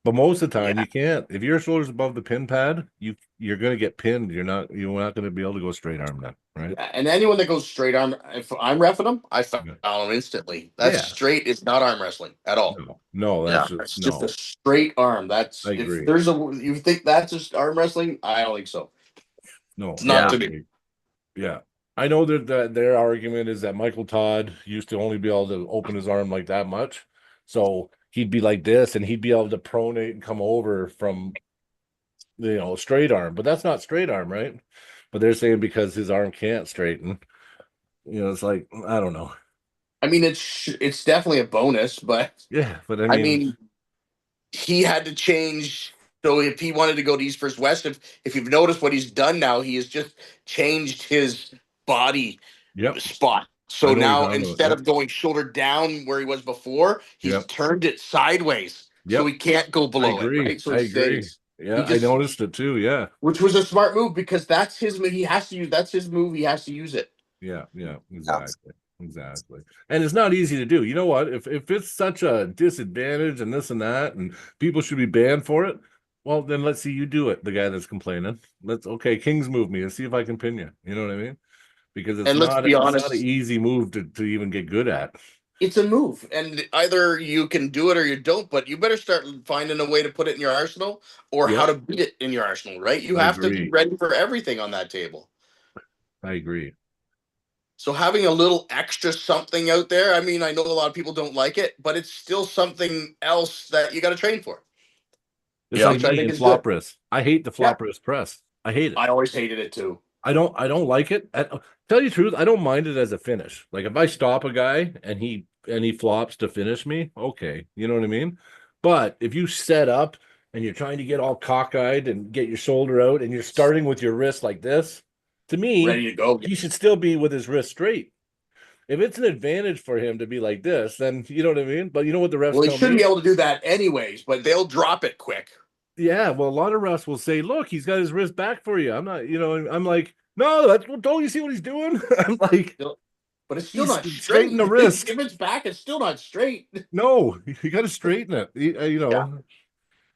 But most of the time Yeah. you can't. If your shoulder's above the pin pad, you're gonna get pinned. You're not gonna be able to go straight arm then, right? Yeah. And anyone that goes straight arm, if I'm reffing them, I foul Yeah. them instantly. That's Yeah. straight. It's not arm wrestling at all. No, Yeah. that's It's just just no. a straight arm. That's I if agree. there's you think that's just arm wrestling? I don't think so. No, It's not I to me. agree. Yeah. I know that their argument is that Michael Todd used to only be able to open his arm like that much. So he'd be like this and he'd be able to pronate and come over from straight arm, but that's not straight arm, right? But they're saying because his arm can't straighten, it's like, I don't know. I mean, it's definitely a bonus, but Yeah, but I I mean, mean, he had to change. So if he wanted to go to East versus West, if you've noticed what he's done now, he has just changed his body yep, spot. I So know what you're now talking about. instead Yep, of going shoulder down where he was before, he's yep, turned it sideways. So yep. he can't go I below it, agree. right? So I it agree. stays. Yeah, He I just, noticed it too. Yeah, which was a smart move because that's his move. He has to use that's his move. He has to use it. yeah, exactly. And it's not easy to do. You know what? If it's such a disadvantage and this and that, and people should be banned for it, well, then let's see you do it. The guy that's complaining. Okay, Kings move me and see if I can pin you. You know what I mean? Because And let's be it's not an honest, easy move to even get good at. it's a move, and either you can do it or you don't. But you better start finding a way to put it in your arsenal, or how Yep, to beat it in your arsenal. Right? You I have to be agree. ready for everything on that table. I agree. So having a little extra something out there, I mean, I know a lot of people don't like it, but it's still something else that you got to train for. It's Yeah. like Which I me think in is good. flop wrist. I hate the Yeah, flop wrist press. I hate it. I always hated it too. I don't like it. Tell you the truth, I don't mind it as a finish. Like if I stop a guy and he flops to finish me, okay, you know what I mean? But if you set up and you're trying to get all cockeyed and get your shoulder out and you're starting with your wrist like this, to me, Ready to go. he should still be with his wrist straight. If it's an advantage for him to be like this, then you know what I mean? But you know what the refs Well, he tell shouldn't me? be able to do that anyways, but they'll drop it quick. Yeah, well, a lot of refs will say, "Look, he's got his wrist back for you." I'm not, I'm like, "No, that's don't you see what he's doing?" I'm like, But it's still "He's not straighten straight. the wrist." If it's back, it's still not straight. No, you got to straighten it. Yeah.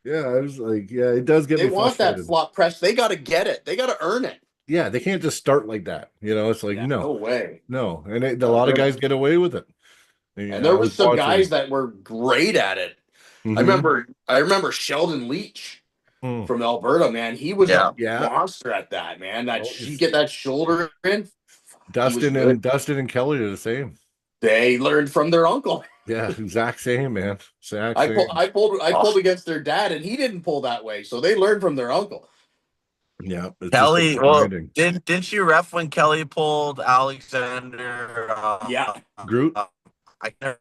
Yeah, I was like, yeah, it does get They me want that frustrated. flop press. They got to get it. They got to earn it. Yeah, they can't just start like that. It's like, Yeah, no way. no, and a Gotta lot of earn guys it. get away with it. And I there was was some guys watching. that were great at it. Hmm. I remember Sheldon Leach Mm. from Alberta, man. He was Yeah. a Yeah. monster at that, man. That Oh, you get that shoulder in, he was good. Dustin and Kelly are the same. They learned from their uncle. Yeah, exact same, man. Exact same. I Oh, pulled against their dad, and he didn't pull that way. So they learned from their uncle. Yeah, it's just the Kelly, well, grinding. didn't you ref when Kelly pulled Alexander? Yeah, Groot, I can't.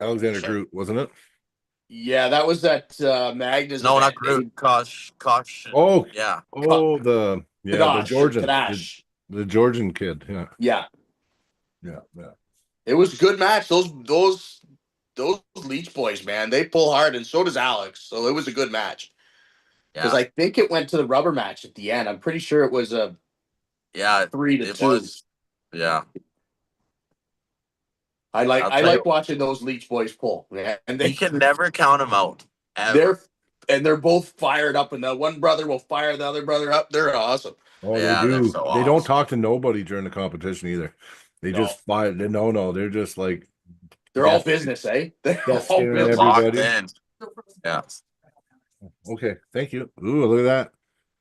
Alexander Groot, wasn't it? yeah, that was that Magnus No, not event. Groot. Kosh. Oh, Yeah. the Kadash or Georgian, Kadash. the Georgian kid. Yeah, Yeah, yeah, yeah. it was a good match. Those Leech boys, man, they pull hard, and so does Alex. So it was a good match because Yeah. I think it went to the rubber match at the end. I'm pretty sure it was a Yeah. 3-2. Was. Yeah. I'll I tell like you, watching those Leech boys pull, man. And you can never count them out. Ever. they're both fired up, and the one brother will fire the other brother up. They're awesome. Oh, they Yeah, they're do. so They don't awesome. talk to nobody during the competition either. They No, just fight. No, they're just like they're all death, business, eh? They're death all staring They're business. locked everybody. in. Yeah. Okay, thank you. Ooh, look at that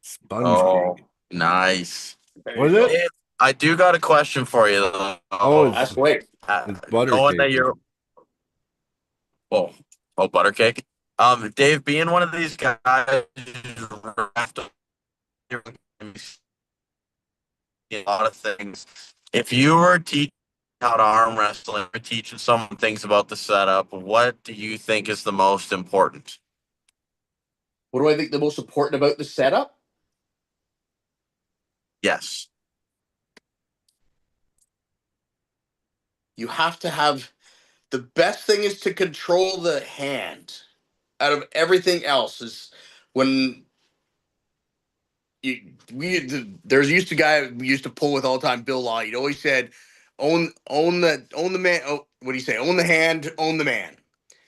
sponge Oh, cake. nice. There What you is it? go. Dave, I do got a question for you though. Oh, That's great. it's butter Knowing cake. that you're oh butter cake. Dave, being one of these guys who's a lot of things. If you were teaching how to arm wrestle or teaching someone things about the setup, what do you think is the most important? What do I think the most important about the setup? Yes. You have to have the best thing is to control the hand. Out of everything else is when there's used to guy we used to pull with all the time, Bill Law. He'd always said, own the man. Oh, what do you say? Own the hand, own the man.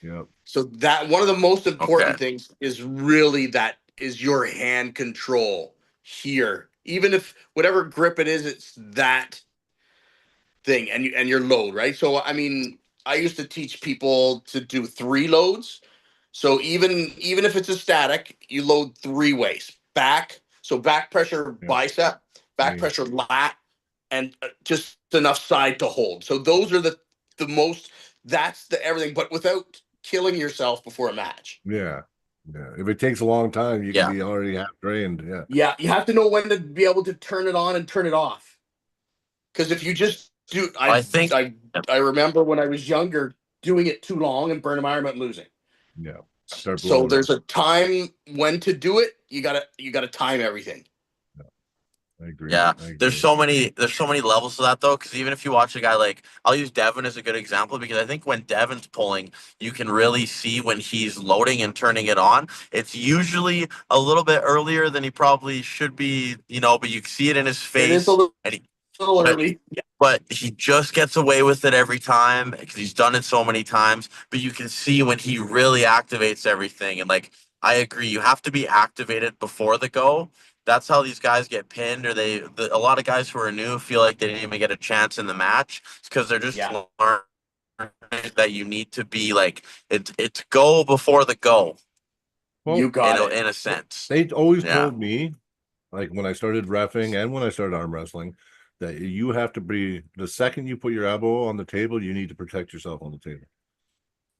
Yep. So that one of the most important Okay. things is really that is your hand control here. Even if whatever grip it is, it's that thing and your load, right? So I mean, I used to teach people to do 3 loads. So even if it's a static, you load 3 ways. Back, so back pressure Yep. bicep, back Yeah. pressure lat, and just enough side to hold. So those are the most that's the everything, but without killing yourself before a match. Yeah. Yeah. If it takes a long time, you can Yeah. be already half drained. Yeah. Yeah, you have to know when to be able to turn it on and turn it off. Because if you just do, I think I remember when I was younger doing it too long and burning my arm out and losing. Yeah. Start So blowing there's up. a time when to do it. You gotta time everything. I agree. yeah, I agree. there's so many levels to that though. Because even if you watch a guy like, I'll use Devin as a good example because I think when Devin's pulling, you can really see when he's loading and turning it on. It's usually a little bit earlier than he probably should be, but you see it in his It is face. a little But early. Yeah. but he just gets away with it every time because he's done it so many times. But you can see when he really activates everything. And like, I agree, you have to be activated before the go. That's how these guys get pinned, or a lot of guys who are new feel like they didn't even get a chance in the match. It's because they're just Yeah. learning that you need to be like it's go before the go. Well, You got it. In a sense. they always Yeah. told me, like when I started reffing and when I started arm wrestling, that you have to be the second you put your elbow on the table, you need to protect yourself on the table.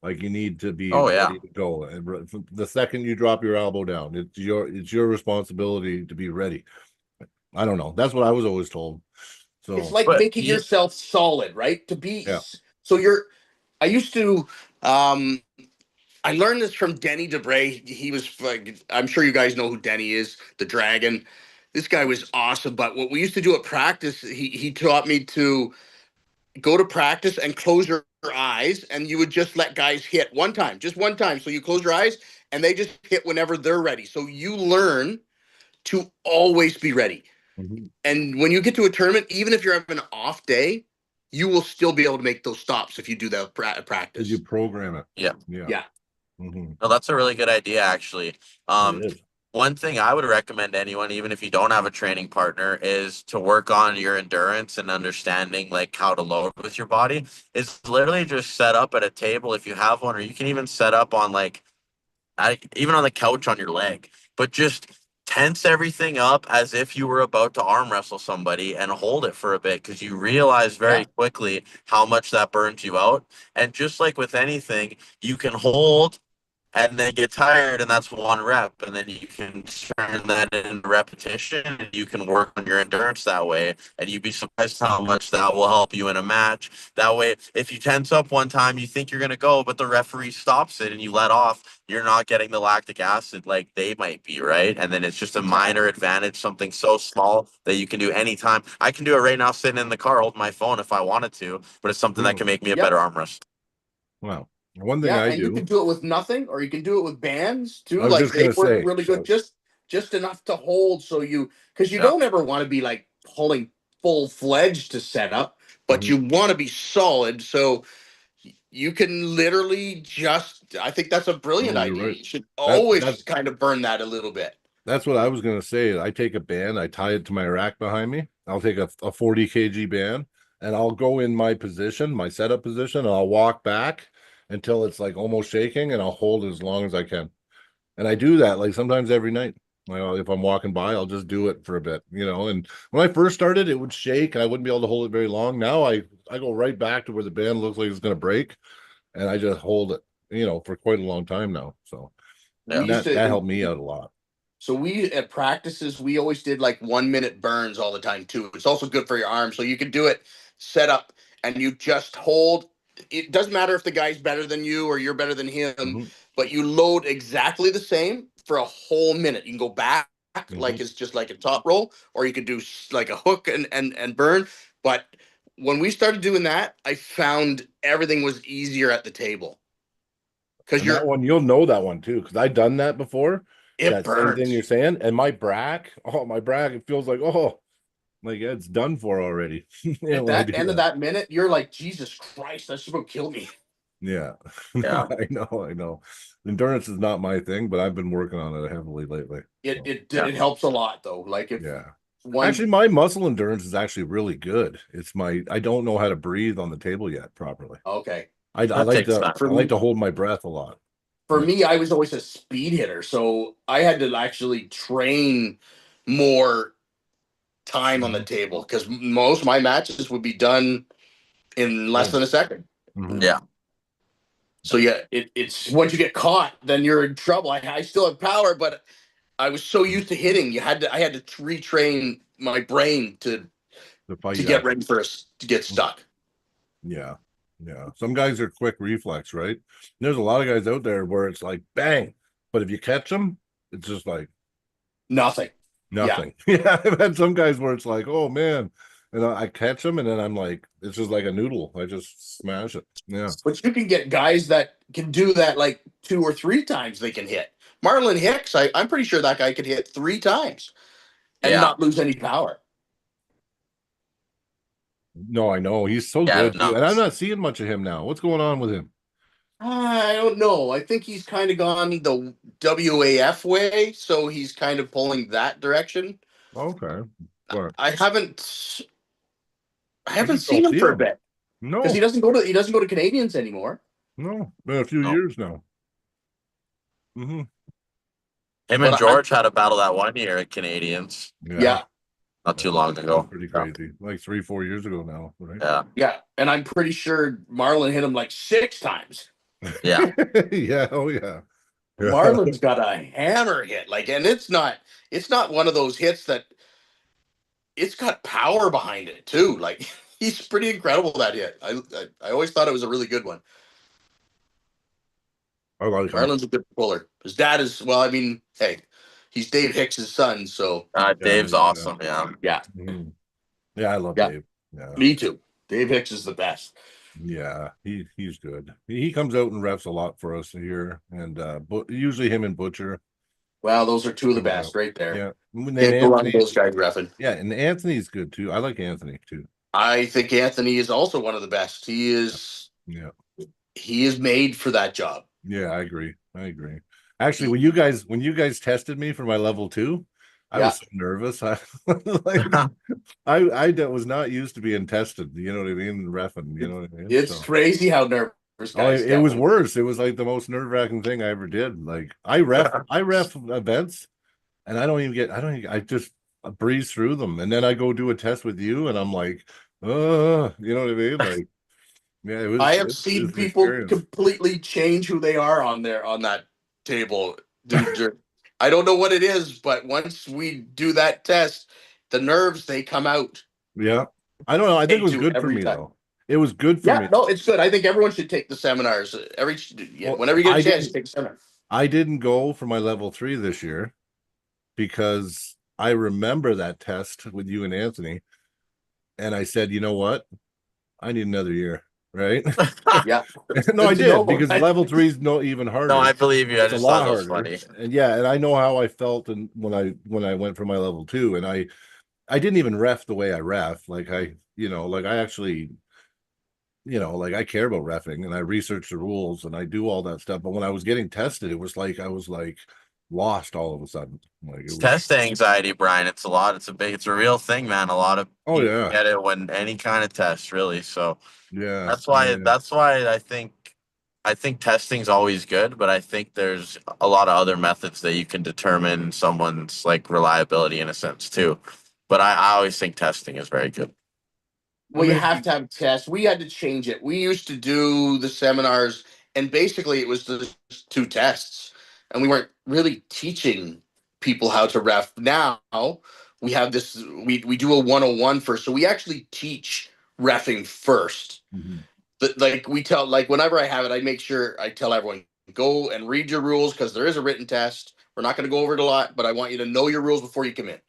Like you need to be Oh, yeah. ready to go. And the second you drop your elbow down, it's your responsibility to be ready. I don't know. That's what I was always told. So It's like But making you- yourself solid, right? To be Yeah. so I used to I learned this from Denny DeBray. He was like, I'm sure you guys know who Denny is, the Dragon. This guy was awesome. But what we used to do at practice, he taught me to go to practice and close your eyes, and you would just let guys hit one time, just one time. So you close your eyes and they just hit whenever they're ready. So you learn to always be ready. Mm-hmm. And when you get to a tournament, even if you're having an off day, you will still be able to make those stops if you do that practice. You program it. Yeah. Yeah. Mm-hmm. No, that's a really good idea, actually. It is. One thing I would recommend anyone, even if you don't have a training partner, is to work on your endurance and understanding like how to load with your body. It's literally just set up at a table if you have one, or you can even set up on like even on the couch on your leg, but just tense everything up as if you were about to arm wrestle somebody and hold it for a bit, because you realize very quickly how much that burns you out. And just like with anything, you can hold and then get tired, and that's one rep, and then you can turn that into repetition, and you can work on your endurance that way, and you'd be surprised how much that will help you in a match. That way, if you tense up one time, you think you're going to go, but the referee stops it and you let off, you're not getting the lactic acid like they might be, right? And then it's just a minor advantage, something so small that you can do anytime. I can do it right now sitting in the car holding my phone if I wanted to, but it's something that can make me a better arm wrestler. Wow. One thing I do, you can do it with nothing, or you can do it with bands too. I was Like just they gonna work say, really good, just enough to hold. So because you don't ever want to be like pulling full fledged to set up, but you want to be solid. So you can literally just. I think that's a brilliant idea. Right. You should always that's kind of burn that a little bit. That's what I was gonna say. I take a band, I tie it to my rack behind me. I'll take a 40 kg band, and I'll go in my position, my setup position, and I'll walk back until it's like almost shaking, and I'll hold as long as I can. And I do that like sometimes every night. If I'm walking by, I'll just do it for a bit, And when I first started, it would shake and I wouldn't be able to hold it very long. Now I go right back to where the band looks like it's gonna break, and I just hold it, for quite a long time now. So that helped me out a lot. So we at practices, we always did like 1 minute burns all the time too. It's also good for your arms. So you can do it set up and you just hold. It doesn't matter if the guy's better than you or you're better than him, but you load exactly the same for a whole minute. You can go back like it's just like a top roll, or you could do like a hook and burn. But when we started doing that, I found everything was easier at the table. Because that one, you'll know that one too, because I've done that before. It burns. Same thing you're saying, and my back, it feels like it's done for already. At that end of that minute, you're like, Jesus Christ, that's about to kill me. Yeah, Yeah. I know. Endurance is not my thing, but I've been working on it heavily lately. It helps a lot though. Like if actually, my muscle endurance is actually really good. I don't know how to breathe on the table yet properly. Okay. I like to hold my breath a lot. For me, I was always a speed hitter, so I had to actually train more time on the table because most of my matches would be done in less than a second. Yeah. So it's once you get caught, then you're in trouble. I still have power, but I was so used to hitting. I had to retrain my brain to get ready for us to get stuck. Yeah. Yeah. Some guys are quick reflex, right? There's a lot of guys out there where it's like bang, but if you catch them, it's just like nothing. Yeah. I've had some guys where it's like, oh man, and I catch them, and then I'm like, it's just like a noodle. I just smash it. Yeah. But you can get guys that can do that like 2 or 3 times they can hit. Marlon Hicks, I'm pretty sure that guy could hit 3 times and not lose any power. No, I know. He's so good. And I'm not seeing much of him now. What's going on with him? I don't know. I think he's kind of gone the WAF way, so he's kind of pulling that direction. Okay. I haven't seen him for a bit. No. Because he doesn't go to Canadians anymore. No. Been a few years now. Him and George had a battle that one year at Canadians. Yeah. Not too long ago. Pretty crazy. Like 3-4 years ago now, right? Yeah. Yeah. And I'm pretty sure Marlon hit him like 6 times. Yeah. Yeah. Oh yeah. Marlon's got a hammer hit. And it's not one of those hits that it's got power behind it too. Like he's pretty incredible, that hit. I always thought it was a really good one. I like Marlon's a good puller. His dad is, hey, he's Dave Hicks' son, so Dave's awesome. Yeah. Yeah. Yeah, I love Dave. Yeah. Me too. Dave Hicks is the best. Yeah, he's good. He comes out and refs a lot for us here, and usually him and Butcher Well, those are two of the comes best out. right there. Yeah, and then Can't go wrong with Anthony. those guys reffing. Yeah, and Anthony's good too. I like Anthony too. I think Anthony is also one of the best. Yeah, He is made for that job. yeah, I agree. I agree. Actually, when you guys tested me for my level 2, I Yeah. was so nervous. I like I was not used to being tested. You know what I mean? Reffing. You know what I mean? It's So. crazy how nervous Oh, guys it get was when worse. It was like the most nerve-wracking thing I ever did. Like I ref events, and I just breeze through them, and then I go do a test with you, and I'm like, you know what I mean? Like, yeah, I have it seen was an people experience. completely change who they are on that table. I don't know what it is, but once we do that test, the nerves they come out Yeah, I don't know. I think it was into good for every me time. though. It was good for Yeah, me. no, it's good. I think everyone should take the seminars. Well, Whenever you get a chance, take a seminar. I didn't go for my level 3 this year because I remember that test with you and Anthony, and I said, you know what? I need another year, right? Yeah, No, I good to did know. because level 3 is no even No, I harder. believe you. I It's a just thought lot that was harder. funny. And yeah, and I know how I felt and when I went for my level 2, and I didn't even ref the way I ref. Like like I actually, like I care about refing and I research the rules and I do all that stuff. But when I was getting tested, it was like I was like lost all of a sudden. Like it It's was, test anxiety, Brian. It's a lot. It's a real thing, man. A lot of oh people yeah, get it when any kind of test, really. So yeah, that's yeah, why yeah. I think testing's always good, but I think there's a lot of other methods that you can determine someone's like reliability in a sense too. But I always think testing is very good. I Well, you have mean, to have tests. We had to change it. We used to do the seminars, and basically it was just two tests, and we weren't really teaching people how to ref. Now we have this. We do a 101 first, so we actually teach refing first. mhm, But like we tell, like whenever I have it, I make sure I tell everyone go and read your rules because there is a written test. We're not going to go over it a lot, but I want you to know your rules before you come in.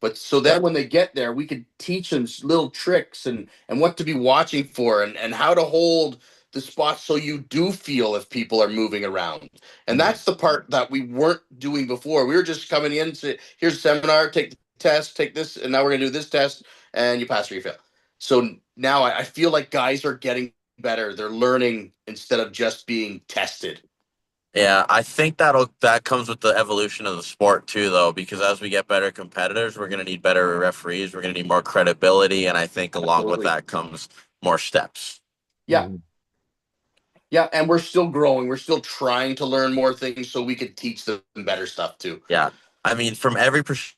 But so yeah, then when they get there, we could teach them little tricks and what to be watching for and how to hold the spots so you do feel if people are moving around. And yeah, that's the part that we weren't doing before. We were just coming in, say, here's a seminar, take the test, take this, and now we're gonna do this test, and you pass or you fail. So now I feel like guys are getting better. They're learning instead of just being tested. Yeah, I think that comes with the evolution of the sport too, though, because as we get better competitors, we're going to need better referees. We're going to need more credibility, and I think along with Absolutely. that comes more steps. Yeah. mhm, Yeah, and we're still growing. We're still trying to learn more things so we could teach them better stuff too. Yeah, I mean, from every perspective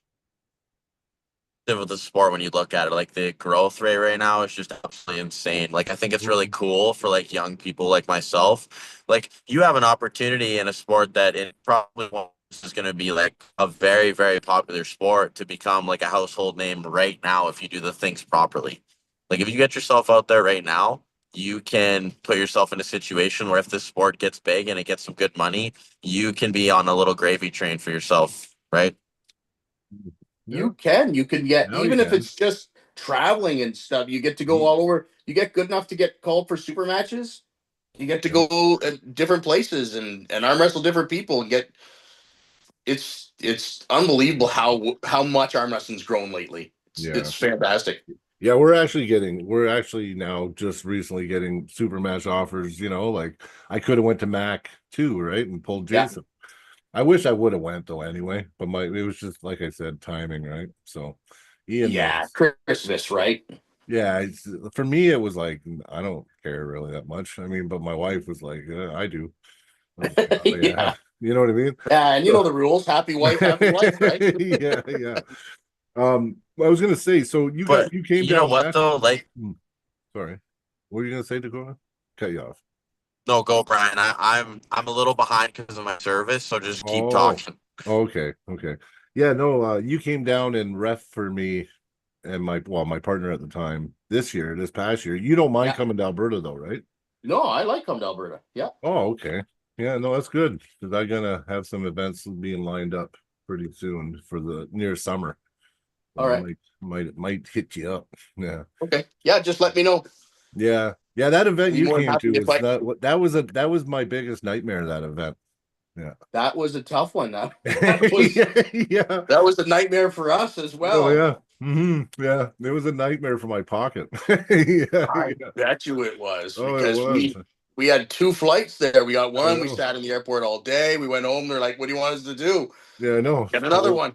of the sport, when you look at it, like the growth rate right now is just absolutely insane. Like, I think it's really mhm, cool for like young people like myself. Like, you have an opportunity in a sport that it probably won't is going to be like a very, very popular sport to become like a household name right now if you do the things properly. Like, if you get yourself out there right now, you can put yourself in a situation where if this sport gets big and it gets some good money, you can be on a little gravy train for yourself, right? yeah. You can get, Now you even if can. it's just traveling and stuff, you get to go Mm, all over. You get good enough to get called for super matches. You get to yeah, go at different places and arm wrestle different people and get it's unbelievable how much arm wrestling's grown lately. yeah. It's fantastic. Yeah, we're actually now just recently getting super match offers, like I could have went to Mac too, right? And pulled Yeah. Jason. I wish I would have went though anyway, but it was just like I said, timing, right? So Ian Yeah. knows. Christmas, right? Yeah, for me it was like I don't care really that much. I mean, but my wife was like, I do. Like, oh yeah. Yeah. You know what I mean? Yeah, and you So know the rules. Happy life, right? yeah, yeah. I was gonna say, so But you came you know down what last. though? Like, Sorry. What were you gonna say, Dakota? Cut you off. no, go, Brian. I'm a little behind because of my service, so just keep Oh, talking. okay, okay. Yeah, no, you came down and ref for me and my partner at the time this past year. You don't mind Yeah. coming to Alberta though, right? No, I like come to Alberta. Yeah. Oh, okay. Yeah, no, that's good because I'm gonna have some events being lined up pretty soon for the near summer. All So I right. might hit you up. Yeah. Okay. Yeah, just let me know. Yeah. Yeah, that event Be you more than came happy to if was that was my biggest nightmare, that event. Yeah. that was a tough one. That was Yeah. that was a nightmare for us as Oh well. yeah. Yeah. It was a nightmare for my pocket. Yeah, I yeah. bet you it was Oh, it because was. we had 2 flights there. We got I one. We know. sat in the airport all day. We went home. They're like, "What do you want us to do?" Yeah, I know. Get another one.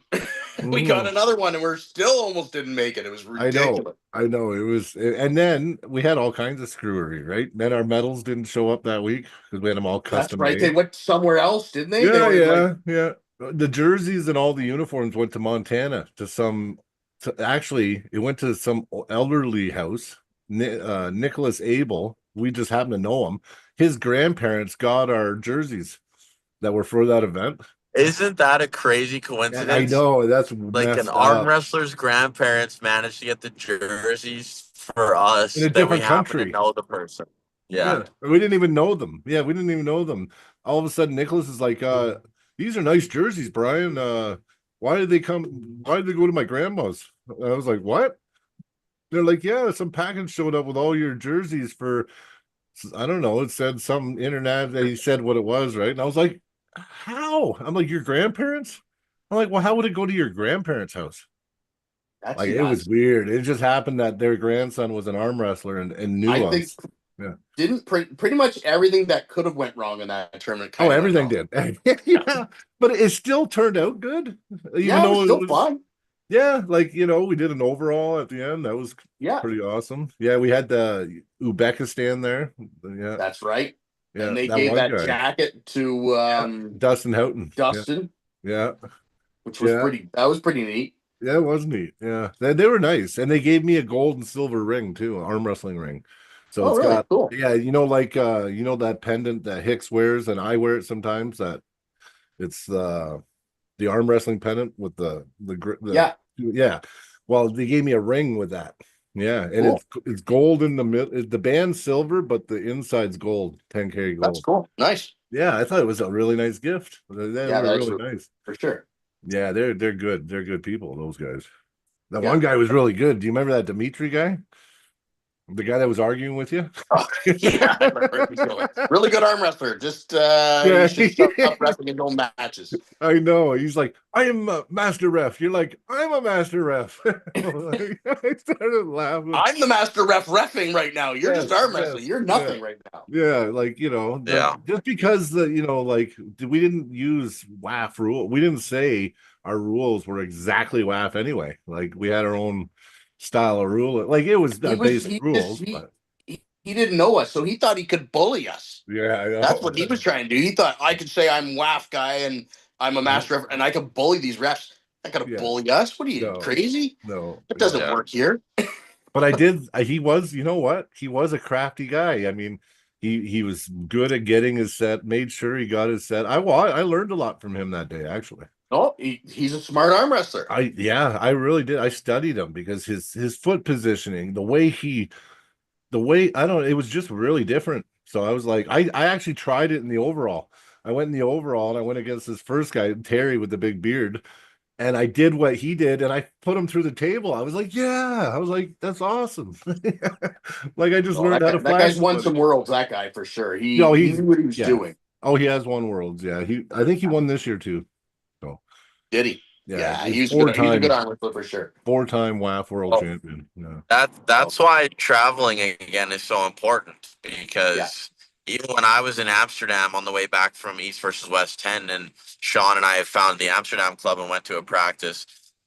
We got Mhm. another one, and we're still almost didn't make it. It was I know. ridiculous. I know. It was, and then we had all kinds of screwery, right? Then our medals didn't show up that week because we had them all That's custom right. They made. went somewhere else, didn't they? They Yeah, were like, yeah, yeah. The jerseys and all the uniforms went to Montana to some. Actually, it went to some elderly house. Nicholas Abel. We just happened to know him. His grandparents got our jerseys that were for that event. Isn't that a crazy And I coincidence? know that's Like an messed arm up. wrestler's grandparents managed to get the jerseys for In us a that we different happen to country. know the person. Yeah. Yeah, we didn't even know them. Yeah, we didn't even know them. All of a sudden, Nicholas is like, these are nice jerseys, Brian. Why did they come? Why did they go to my grandma's?" I was like, what? They're like, yeah, some package showed up with all your jerseys for, I don't know, it said some internet. He said what it was, right? And I was like, how? I'm like, your grandparents? I'm like, well, how would it go to your grandparents' house? "That's Like, it was nuts." weird. It just happened that their grandson was an arm wrestler and I knew think us. Yeah. didn't pretty much everything that could have went wrong in that tournament Oh, kind of went everything wrong. did. Yeah, but it still turned out good, even Yeah, it was though it still was. fun. Yeah, like we did an overall at the end. That was Yeah, pretty awesome. Yeah, we had the Uzbekistan there. Yeah, that's right. yeah, And they that gave one that guy. jacket to Yeah, Dustin Houghton. Yeah, Dustin, yeah, which was yeah, pretty neat. yeah. It was neat. Yeah, they were nice, and they gave me a gold and silver ring too, arm wrestling ring. So Oh, it's really? got, Cool. yeah, like that pendant that Hicks wears, and I wear it sometimes. That it's the arm wrestling pennant with the Yeah, yeah. Well, they gave me a ring with that. Yeah, and cool. it's gold in the middle. The band's silver, but the inside's gold, 10K That's gold. cool. Nice. Yeah, I thought it was a really nice gift. They Yeah, were that's really nice. for sure. Yeah, they're good. They're good people, those guys. That Yeah. one guy was really good. Do you remember that Dimitri guy? The guy that was arguing with you? Oh, yeah, I remember him feeling really good arm wrestler. Just he Yeah. should stop wrestling his own matches. I know. He's like, I am a master ref. You're like, I'm a master ref. I started laughing. I'm the master reffing right now. You're just Yes, arm yes, wrestling. You're yeah, nothing right now. yeah. Like, Yeah. just because like we didn't use WAF rule. We didn't say our rules were exactly WAF anyway. Like we had our own style of rule. Like it was He was basic rules, but he didn't know us, so he thought he could bully us. yeah, I That's know. what he was trying to do. He thought I could say I'm WAF guy and I'm a master ref, and I could bully these refs. I gotta Yeah, bully us. What are you no, crazy? no, That yeah. doesn't work here. But I did. He was, you know what? He was a crafty guy. I mean, he was good at getting his set. Made sure he got his set. I learned a lot from him that day. Actually, No, he's a smart arm wrestler. I really did. I studied him because his foot positioning, the way I don't. It was just really different. So I was like, I actually tried it in the overall. I went in the overall and I went against this first guy, Terry, with the big beard. And I did what he did, and I put him through the table. I was like, "Yeah!" I was like, "That's awesome!" Like I just Oh, learned how to that flag guy's won somebody. some worlds. That guy for sure. No, He knew what he was yeah. doing. Oh, he has won worlds. Yeah, I think he won this year too. So Did he? yeah, Yeah, he's he's good. He's a good arm wrestler for sure. four-time WAF world Oh, champion. Yeah, that's why traveling again is so important Yeah. because even when I was in Amsterdam on the way back from East versus West 10, and Sean and I have found the Amsterdam club and went to a practice,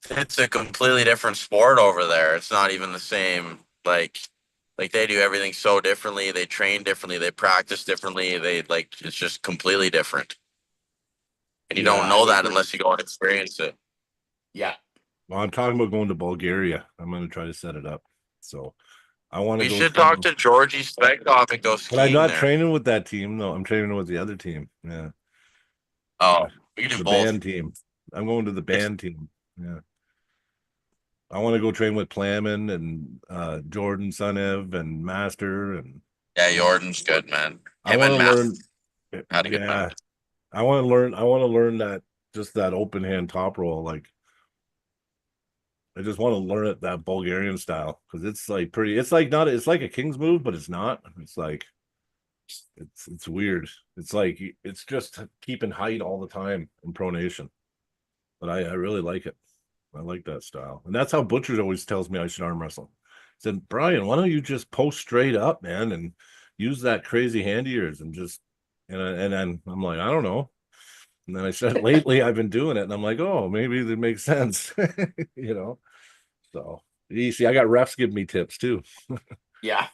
it's a completely different sport over there. It's not even the same. Like they do everything so differently. They train differently. They practice differently. It's just completely different. And you yeah. don't know that unless you go and experience it. Yeah. Well, I'm talking about going to Bulgaria. I'm going to try to set it up. So I want to We go. should talk to Georgie Spekov and go But I'm skiing not there. training with that team. No, I'm training with the other team. Yeah, Oh, we can do the both. band team. I'm going to the band team. Yeah. I want to go train with Plamen and Jordan Sunev and Master, and Yeah, Jordan's good, man. I Him want and to learn. Matt had a good Yeah, match. I want to learn. I want to learn that just that open hand top roll. Like I just want to learn it that Bulgarian style because it's like pretty. It's like not. It's like a king's move, but it's not. It's like it's weird. It's like it's just keeping height all the time in pronation. But I really like it. I like that style, and that's how Butcher always tells me I should arm wrestle. He said, Brian, why don't you just post straight up, man, and use that crazy hand of yours and just and then I'm like, I don't know. And then I said, lately I've been doing it, and I'm like, oh, maybe that makes sense, you know. So you see, I got refs giving me tips too. Yeah.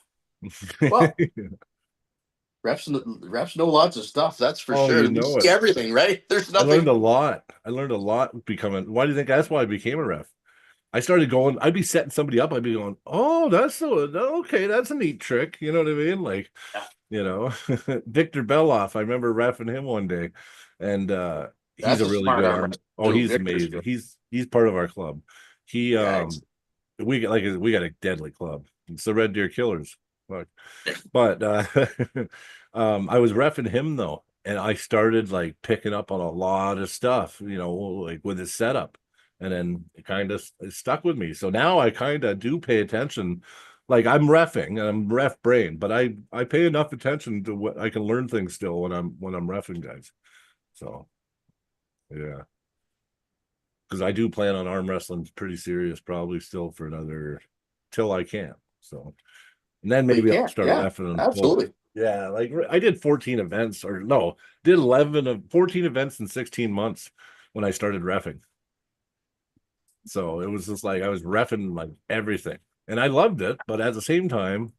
Well, refs know lots of stuff. That's for sure. You know see it. everything, right? There's nothing. I learned a lot. I learned a lot becoming. Why do you think that's why I became a ref? I started going. I'd be setting somebody up. I'd be going, "Oh, that's so okay. That's a neat trick." You know what I mean? Like, Yeah. you know, Victor Beloff. I remember reffing him one day, and he's That's a a really smart good arm arm. Oh, too. he's Victor's amazing. good. He's part of our club. He Yeah, we got a deadly club. It's the Red Deer Killers. But I was reffing him though, and I started like picking up on a lot of stuff, you know, like with his setup, and then it kind of stuck with me. So now I kind of do pay attention. Like I'm reffing and I'm ref brain, but I pay enough attention to what I can learn things still when I'm reffing guys. So yeah, because I do plan on arm wrestling pretty serious, probably still for another till I can. So. And then maybe I'll start reffing them. absolutely. Yeah, like I did 14 events, or no, did 14 events in 16 months when I started reffing. So it was just like I was reffing like everything, and I loved it. But at the same time,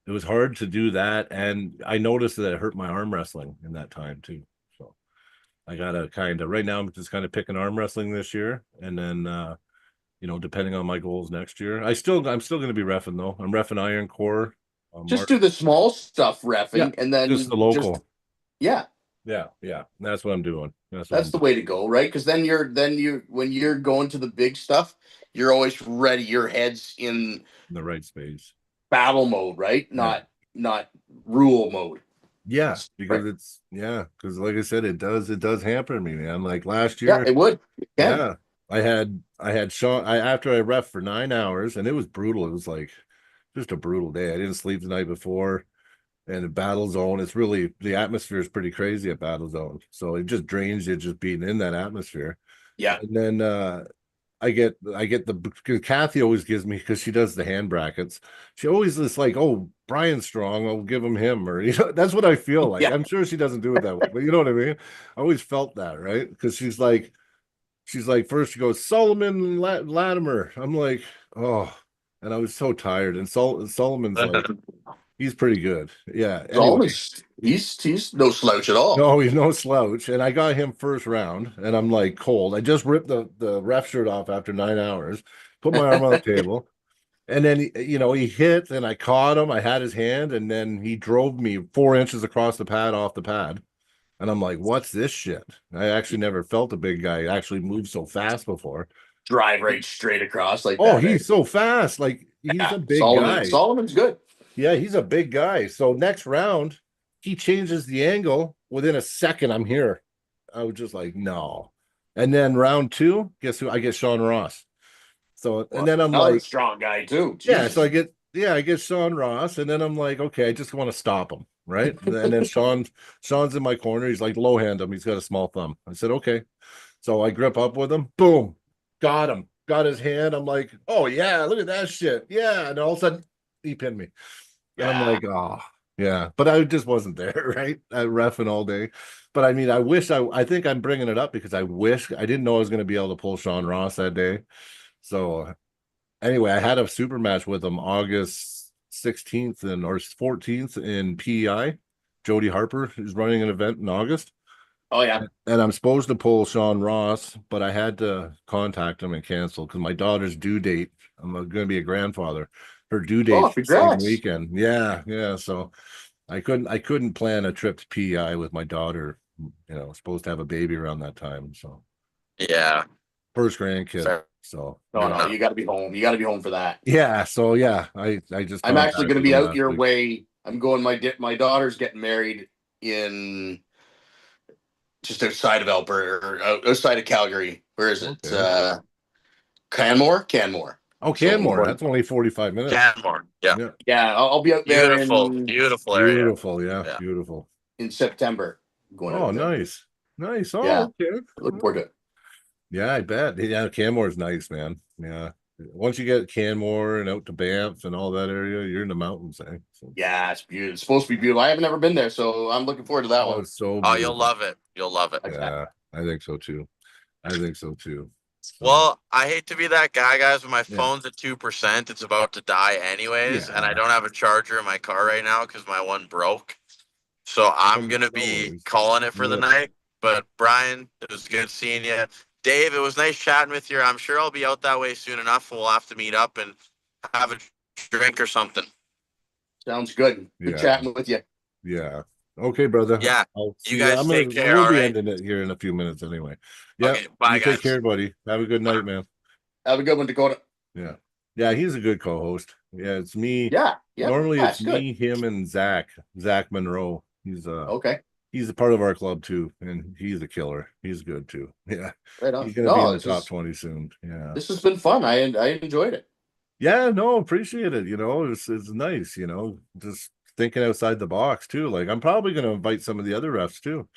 it was hard to do that, and I noticed that it hurt my arm wrestling in that time too. So I gotta kind of right now. I'm just kind of picking arm wrestling this year, and then you know, depending on my goals next year. I'm still going to be reffing though. I'm reffing Iron Core. Just do the small stuff reffing, yeah, and then just the local. Yeah. That's what I'm doing. That's the way to go, right? Because then when you're going to the big stuff, you're always ready. Your head's in the right space, battle mode, right? Not rule mode. Yeah, because because like I said, it does hamper me, man. Like last year, it would. Yeah, I had Sean. After I ref for 9 hours, and it was brutal. It was like just a brutal day. I didn't sleep the night before. And the battle zone, it's really the atmosphere is pretty crazy at battle zone. So it just drains you just being in that atmosphere. Yeah. And then I get because Kathy always gives me, because she does the hand brackets. She always is like, oh, Brian's strong, I'll give him, or you know, that's what I feel like. I'm sure she doesn't do it that way, but you know what I mean? I always felt that, right? Because she's like, first she goes, Solomon Latimer. I'm like, oh, and I was so tired. And Solomon's like, he's pretty good. Yeah. Anyway, he's no slouch at all. No, he's no slouch. And I got him first round, and I'm like cold. I just ripped the ref shirt off after 9 hours, put my arm on the table, and then he hit, and I caught him. I had his hand, and then he drove me 4 inches across the pad off the pad. And I'm like, what's this shit? I actually never felt a big guy actually move so fast before. Drive right straight across like that. Oh, he's so fast. Like he's a big guy. Solomon's good. Yeah, he's a big guy. So next round, he changes the angle. Within a second, I'm here. I was just like, no. And then round 2, guess who? I get Sean Ross. So and then I'm like, strong guy too. Jesus. Yeah, so I get Sean Ross, and then I'm like, okay, I just want to stop him, right? And then Sean's in my corner. He's like, low hand him. He's got a small thumb. I said, okay. So I grip up with him. Boom, got him. Got his hand. I'm like, oh yeah, look at that shit. Yeah, and all of a sudden he pinned me. Yeah. I'm like, oh yeah, but I just wasn't there, right? I reffing all day. But I mean, I think I'm bringing it up because I didn't know I was going to be able to pull Sean Ross that day. So anyway, I had a super match with him August 16th or 14th in PEI. Jody Harper is running an event in August. Oh yeah. And I'm supposed to pull Sean Ross, but I had to contact him and cancel because my daughter's due date. I'm going to be a grandfather. Her due date same weekend. Yeah. So I couldn't plan a trip to PEI with my daughter. Supposed to have a baby around that time. So yeah, first grandkid. So no, you got to be home. You got to be home for that. Yeah. So yeah, I'm actually going to be out your way. I'm going. My daughter's getting married in just outside of Alberta or outside of Calgary. Where is it? Canmore. Oh, So Canmore. That's only 45 minutes. Canmore. Yeah. Yeah. Yeah, I'll be out there Beautiful area. Beautiful. Yeah. Yeah. Beautiful. in September. Going Oh, out there. nice. Nice. Oh, Yeah. okay. Looking forward to it. Yeah, I bet. Yeah, Canmore's nice, man. Yeah. Once you get Canmore and out to Banff and all that area, you're in the mountains, eh? So, Yeah, it's beautiful. It's supposed to be beautiful. I haven't never been there, so I'm looking forward to that oh, one. it's so Oh, beautiful. you'll love it. You'll love it. Yeah, I think so too. I think so too. So, Well, I hate to be that guy, guys, but my Yeah. phone's at 2%. It's about to die anyways, and I Yeah. don't have a charger in my car right now because my one broke. So I'm No gonna be worries. calling it for the Yeah. night. But Brian, it was good seeing you. Dave, it was nice chatting with you. I'm sure I'll be out that way soon enough. We'll have to meet up and have a drink or something. Sounds good. Good Yeah. chatting with you. Yeah. Okay, brother. Yeah. I'll see You guys take care, We'll all be right? ending it here in a few minutes anyway. Yeah. Okay, bye, You guys. take care, buddy. Have a good night, man. Have a good one, Dakota. Yeah. Yeah, he's a good co-host. Yeah, it's me. Yeah. Normally it's good. me, him, and Zach Monroe. He's Okay. he's a part of our club too, and he's a killer. He's good too. Yeah. Right on. He's gonna be in the this top is- 20 soon. Yeah. This has been fun. I enjoyed it. Yeah, no, appreciate it. It's nice, just thinking outside the box too. Like I'm probably gonna invite some of the other refs too.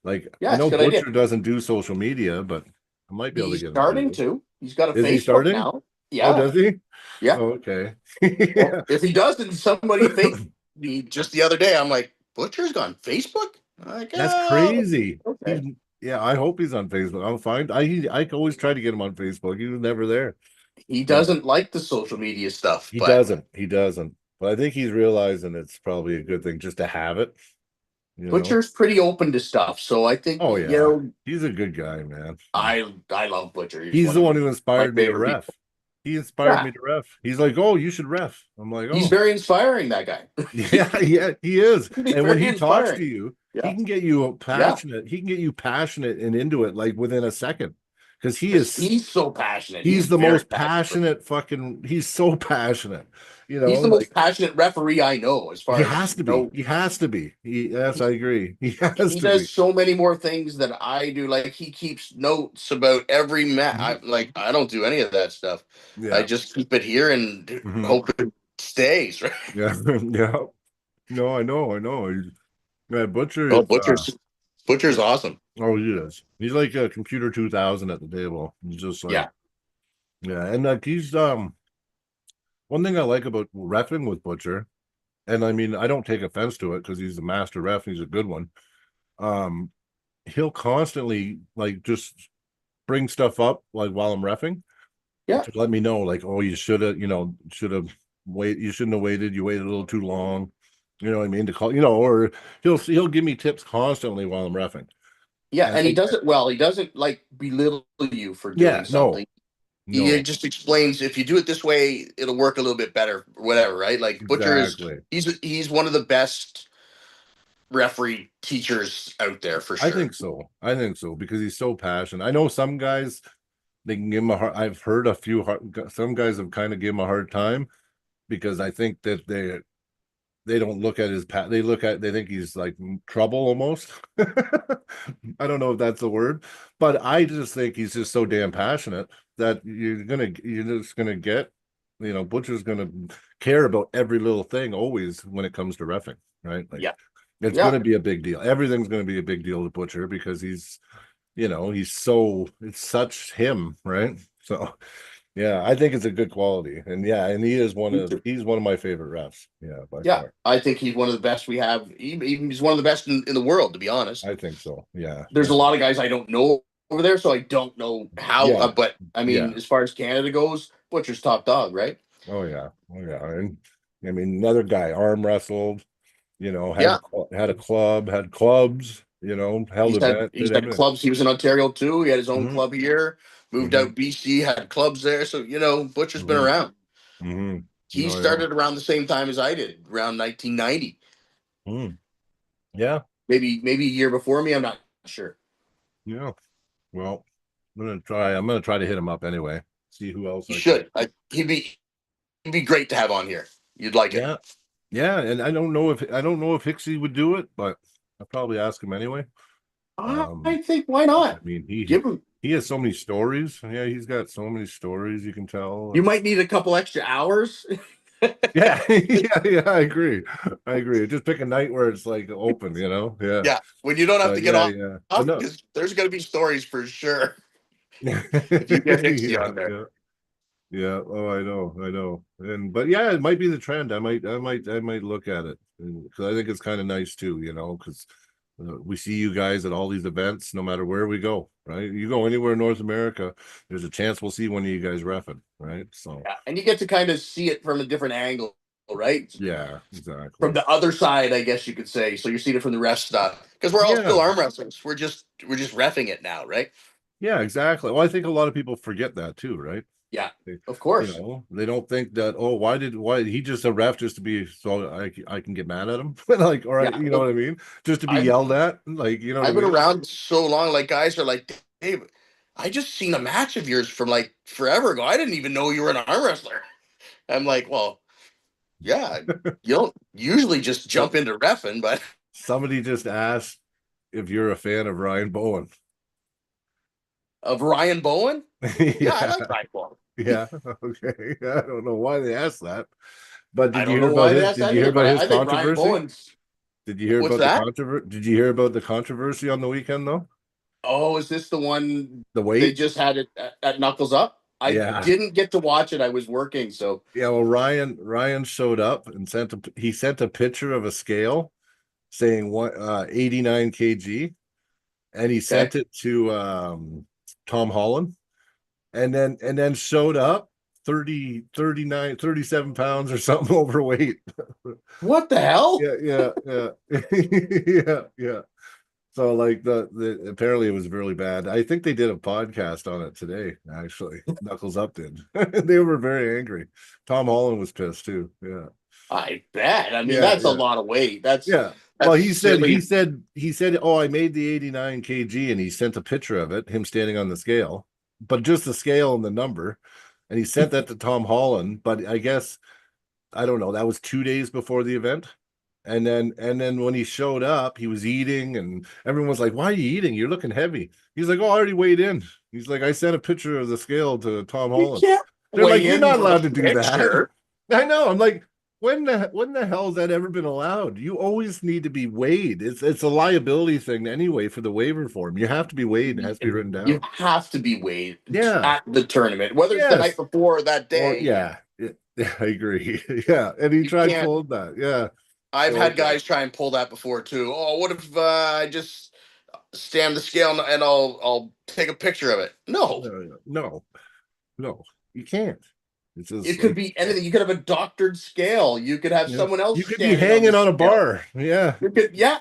Like Yeah, I it's know a good Butcher idea. doesn't do social media, but I might be able to He's get him starting do. to. He's got a Is he Facebook starting? now. Yeah. Oh, does he? Yeah. Oh, okay. Well, if he doesn't, somebody think me just the other day. I'm like, Butcher's gone Facebook. I'm like, That's "Oh, crazy. okay." Yeah, I hope he's on Facebook. I'm fine. I always try to get him on Facebook. He was never there. He doesn't like the social media stuff. He but doesn't. He doesn't. But I think he's realizing it's probably a good thing just to have it. Butcher's pretty open to stuff, so I think. Oh yeah, he's a good guy, man. I love Butcher. He's the one who inspired me to favorite ref. He inspired me to ref. He's like, "Oh, you should ref." I'm like, "Oh." He's very inspiring, that guy. yeah, he is. And when he talks to you, Yeah. he can get you passionate. He can get you passionate and into it like within a second. Because he's so passionate. He's the most passionate. he's so passionate. He's the most passionate referee I know. As far he as has to be. He has to be. Yes, I agree. He does so many more things than I do. Like he keeps notes about every match. I don't do any of that stuff. Yeah. I just keep it here and hope it stays. Right? Yeah. Yeah. No, I know. Yeah, Butcher. Oh, Butcher's awesome. Oh, he is. He's like a computer 2000 at the table. He's just like, yeah. And like he's one thing I like about reffing with Butcher, and I mean I don't take offense to it because he's a master ref. He's a good one. He'll constantly like just bring stuff up like while I'm reffing. Yeah. To let me know like, oh, you should have, you shouldn't have waited. You waited a little too long. You know what I mean? To call, or he'll give me tips constantly while I'm reffing. Yeah, and he does it well. He doesn't like belittle you for doing something. No. He just explains if you do it this way, it'll work a little bit better, or whatever, right? Like Butcher he's one of the best referee teachers out there for sure. I think so because he's so passionate. I know some guys they can give him a hard. I've heard some guys have kind of given him a hard time because I think that they don't look at his they think he's like trouble almost. I don't know if that's the word, but I just think he's just so damn passionate that you're just gonna get, Butcher's gonna care about every little thing always when it comes to reffing, right? Like, it's gonna be a big deal. Everything's gonna be a big deal to Butcher because he's, it's such him, right? So yeah, I think it's a good quality, and he's one of my favorite refs. Yeah, by far. I think he's one of the best we have. He's one of the best in the world, to be honest. I think so. Yeah, there's a lot of guys I don't know over there, so I don't know how. But I mean, as far as Canada goes, Butcher's top dog, right? Oh yeah, and I mean another guy arm wrestled, had a club, had clubs, held event. He's had clubs. He was in Ontario too. He had his own club here. Moved out BC, had clubs there. So, Butcher's been around. He started around the same time as I did, around 1990. Yeah. Maybe a year before me. I'm not sure. Yeah. Well, I'm gonna try to hit him up anyway. See who else. You should. He'd be great to have on here. You'd like it. Yeah. And I don't know if Hicksy would do it, but I'll probably ask him anyway. I think why not? I mean, give him he has so many stories. Yeah, he's got so many stories. You can tell. You might need a couple extra hours. Yeah, yeah, I agree. I agree. Just pick a night where it's like open, you know. Yeah, Yeah, when you don't have to get yeah, off, yeah. But no, because there's going to be stories for sure yeah, if you get Hixie on there. yeah, yeah. Oh, I know. And but yeah, it might be the trend. I might look at it because I think it's kind of nice too, you know, because we see you guys at all these events, no matter where we go, right? You go anywhere in North America, there's a chance we'll see one of you guys reffing, right? So Yeah, and you get to kind of see it from a different angle, right? yeah, exactly. From the other side, I guess you could say. So you're seeing it from the ref stuff because we're all still Yeah, arm wrestlers. We're just refing it now, right? yeah, exactly. Well, I think a lot of people forget that too, right? Yeah, of You course. know, they don't think that, oh, why he just a ref just to be so I can get mad at him like, or Yeah, you know what I mean, just to be I've yelled at, like, you know what I I've been mean. around so long. Like guys are like, Dave, I just seen a match of yours from like forever ago. I didn't even know you were an arm wrestler. I'm like, well, yeah, you don't usually just So jump into refing, but somebody just asked if you're a fan of Ryan Bowen. of Ryan Bowen, yeah, I Yeah, like Ryan Bowen. yeah, okay. I don't know why they asked that, but I don't know why they asked did that you hear either, but about his I think Ryan controversy? Bowen's. Did you hear What's about the that? controversy? Did you hear about the controversy on the weekend though? Oh, is this the one The they weight? just had it at Knuckles Up? I Yeah. didn't get to watch it. I was working, so Yeah, well, Ryan showed up and he sent a picture of a scale saying 89 kg, and he okay. sent it to Tom Holland, and then showed up 37 pounds or something overweight. What the hell? Yeah, yeah, yeah. Yeah, yeah. So like the apparently it was really bad. I think they did a podcast on it today, actually. Knuckles Up did. They were very angry. Tom Holland was pissed too. Yeah. I bet. I mean, Yeah, that's a yeah. lot of weight. That's Yeah. Well, that's silly. he said, oh, I made the 89 kg, and he sent a picture of it, him standing on the scale, but just the scale and the number. And he sent that to Tom Holland. But I guess, I don't know, that was 2 days before the event. And then when he showed up, he was eating, and everyone was like, why are you eating? You're looking heavy. He's like, oh, I already weighed in. He's like, I sent a picture of the scale to Tom You Holland. can't They're like, weigh you're in not with allowed a to do that. picture. I know. I'm like, when the hell has that ever been allowed? You always need to be weighed. It's a liability thing anyway for the waiver form. You have to be weighed. It has to be written You down. have to be weighed Yeah. at the tournament, whether it's the night Yes. before or that Or day. yeah. Yeah, I agree. Yeah. And he You tried can't. pulling that. Yeah. I've So had guys try and pull that before too. Oh, what if I just stand the scale and I'll take a picture of it? No, no, no, you can't. It's it just could like, be anything. You could have a doctored scale. You could have yeah, someone else you could be standing on the hanging on a scale. bar. Yeah. You could, yeah.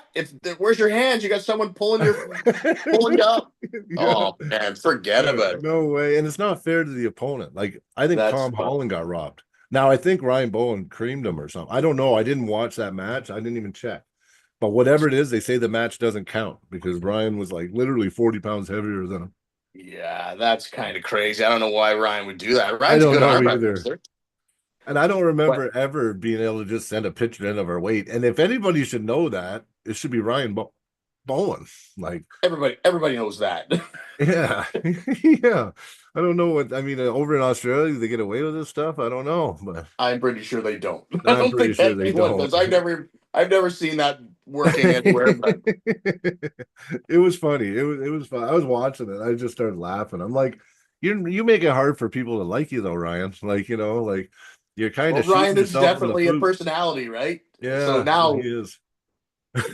Where's your hands? You got someone pulling you up. Yeah. Oh man, forget Yeah, about it. no way. And it's not fair to the opponent. Like, I think That's Tom Holland got robbed. Now, I think Ryan Bowen creamed him or something. I don't know. I didn't watch that match. I didn't even check. But whatever it is, they say the match doesn't count because Ryan was like literally 40 pounds heavier than him. Yeah, that's kind of crazy. I don't know why Ryan would do that. I Ryan's a don't good know arm either. wrestler. And I don't But remember ever being able to just send a picture in of our weight. And if anybody should know that, it should be Ryan Bowen. Like, everybody knows that. yeah, yeah. I don't know what I mean. Over in Australia, they get away with this stuff. I don't know, but I'm pretty sure they don't. I I'm don't pretty think sure they anyone don't. does. I've never seen that working anywhere. But It was funny. It was fun. I was watching it. I just started laughing. I'm like, you make it hard for people to like you though, Ryan. Like, you know, like you're kind well, of shooting Ryan is yourself in the definitely a foot. personality, right? So Yeah, he now is.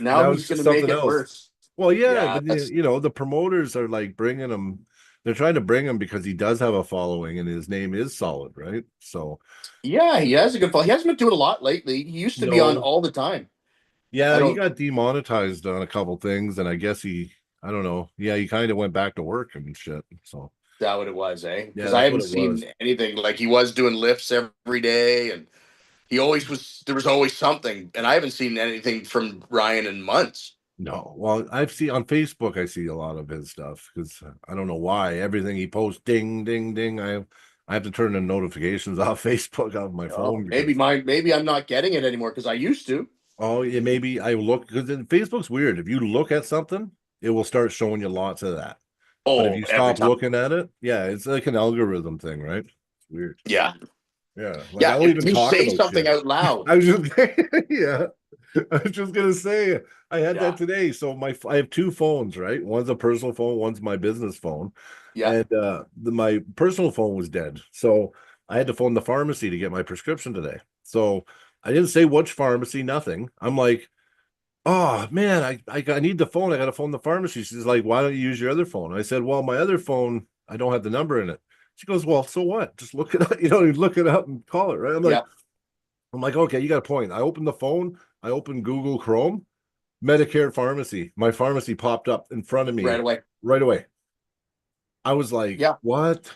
now Now he's it's going just to make something it else. worse. Well, yeah, Yeah, but that's you know, the promoters are like bringing him. They're trying to bring him because he does have a following and his name is solid, right? So yeah. He has a good fall. He hasn't been doing a lot lately. He used to be on no, all the time. I yeah, he don't. got demonetized on a couple things, and I guess I don't know. Yeah, he kind of went back to work and shit. So Is that what it was, eh? yeah, Because I that's what haven't it was. seen anything like he was doing lifts every day, and he always was. There was always something, and I haven't seen anything from Ryan in months. No, well, I've seen on Facebook, I see a lot of his stuff because I don't know why everything he posts, ding, ding, ding. I have to turn the notifications off Facebook off my Oh, phone because maybe I'm not getting it anymore because I used to. oh, yeah, maybe I look because Facebook's weird. If you look at something, it will start showing you lots of that. But if Oh, you every stop time. looking at it, yeah, it's like an algorithm thing, right? It's weird. Yeah. Yeah. Like I Yeah. don't If even you talk say about something shit. out loud. I was just yeah. I was just gonna say I had Yeah. that today. So I have two phones, right? One's a personal phone, one's my business phone. Yeah. And my personal phone was dead. So I had to phone the pharmacy to get my prescription today. So I didn't say which pharmacy, nothing. I'm like, oh man, I need the phone. I got to phone the pharmacy. She's like, why don't you use your other phone? I said, well, my other phone, I don't have the number in it. She goes, well, so what? Just look it up, you look it up and call it, right? Yeah. I'm like, okay, you got a point. I opened the phone, I opened Google Chrome, Medicare pharmacy. My pharmacy popped up in front of me Right away. right away. I was like, Yeah. what?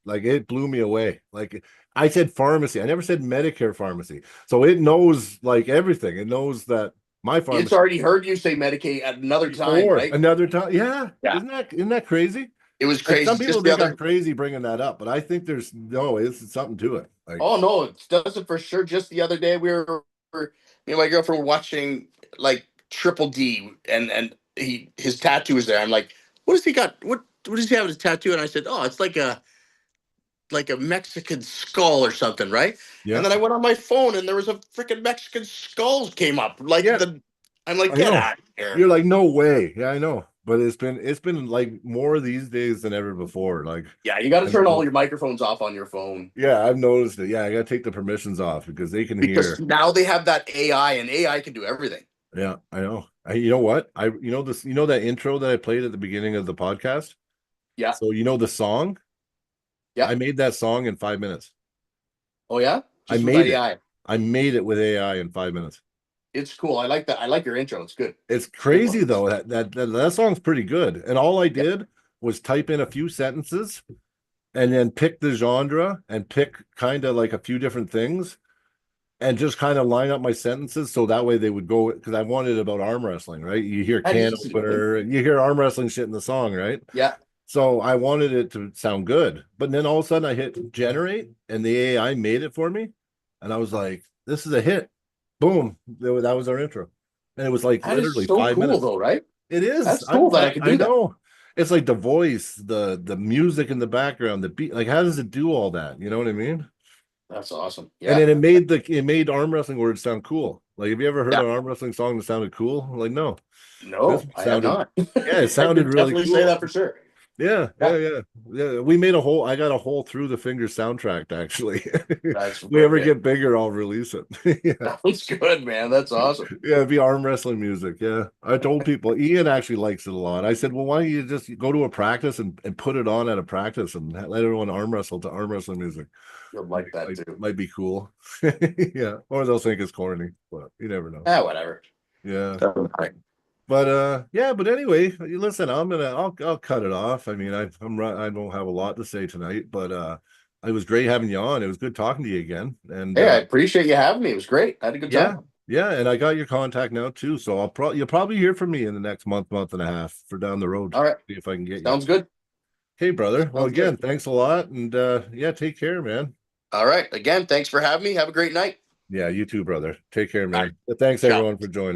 Like it blew me away. Like I said pharmacy. I never said Medicare pharmacy. So it knows like everything. It knows that my It's pharmacy already heard you say Medicaid at another time, before right? another time. Yeah. Yeah. Isn't that crazy? It was Like some crazy. people Just the think I'm other. crazy bringing that up, but I think there's no, it's something to it. Like, Oh no, it does it for sure. Just the other day, me and my girlfriend were watching like Triple D, and his tattoo is there. I'm like, what does he got? What does he have as a tattoo? And I said, oh, it's like a Mexican skull or something, right? yeah, And then I went on my phone, and there was a freaking Mexican skull came up. Like yeah, I'm like, I get know. out of here. You're like, no way. Yeah, I know. But it's been like more these days than ever before. Like, Yeah, you got to and turn all your microphones off on your phone. yeah, I've noticed it. Yeah, I gotta take the permissions off because they can Because hear. now they have that AI, and AI can do everything. Yeah, I know. You know what? That intro that I played at the beginning of the podcast? Yeah. So the song? Yeah. I made that song in 5 minutes. Oh yeah, I just with made it. AI. I made it with AI in 5 minutes. It's cool. I like that. I like your intro. It's good. It's Good crazy one. though. That song's pretty good. And all I Yeah. did was type in a few sentences and then pick the genre and pick kind of like a few different things and just kind of line up my sentences so that way they would go because I wanted about arm wrestling, right? You hear That can easy, right? opener, you hear arm wrestling shit in the song, right? Yeah. So I wanted it to sound good. But then all of a sudden I hit generate and the AI made it for me. And I was like, this is a hit. Boom. That was our intro. And it was like That is literally so five cool, minutes. though, right? It is. That's cool that I can I do that. know. It's like the voice, the music in the background, the beat. Like, how does it do all that? You know what I mean? That's awesome. And Yeah. then it made arm wrestling words sound cool. Like, have you ever heard Yeah. an arm wrestling song that sounded cool? Like, no. This No, I have sounded, not. yeah, it I sounded could really definitely say cool. that for sure. Yeah. We made I got a whole Through the Fingers soundtrack actually. That's If we ever wicked. get bigger, I'll release it. Yeah. That was good, man. That's awesome. Yeah, it'd be arm wrestling music. Yeah. I told people Ian actually likes it a lot. I said, well, why don't you just go to a practice and put it on at a practice and let everyone arm wrestle to arm wrestling music. You'll like that too. Might be cool. Yeah. Or they'll think it's corny, but you never know. Whatever. Yeah. Right. But yeah, but anyway, listen, I'll cut it off. I mean, I don't have a lot to say tonight, but it was great having you on. It was good talking to you again. And Hey, I appreciate you having me. It was great. I had a good yeah, time. yeah, and I got your contact now too. So you'll probably hear from me in the next month and a half for down the road. All right. See if I can get Sounds you. good. Hey, brother. Well, Sounds again, good. thanks a lot, and yeah, take care, man. All right. Again, thanks for having me. Have a great night. Yeah, you too, brother. Take care, man. All right. Thanks Ciao. everyone for joining.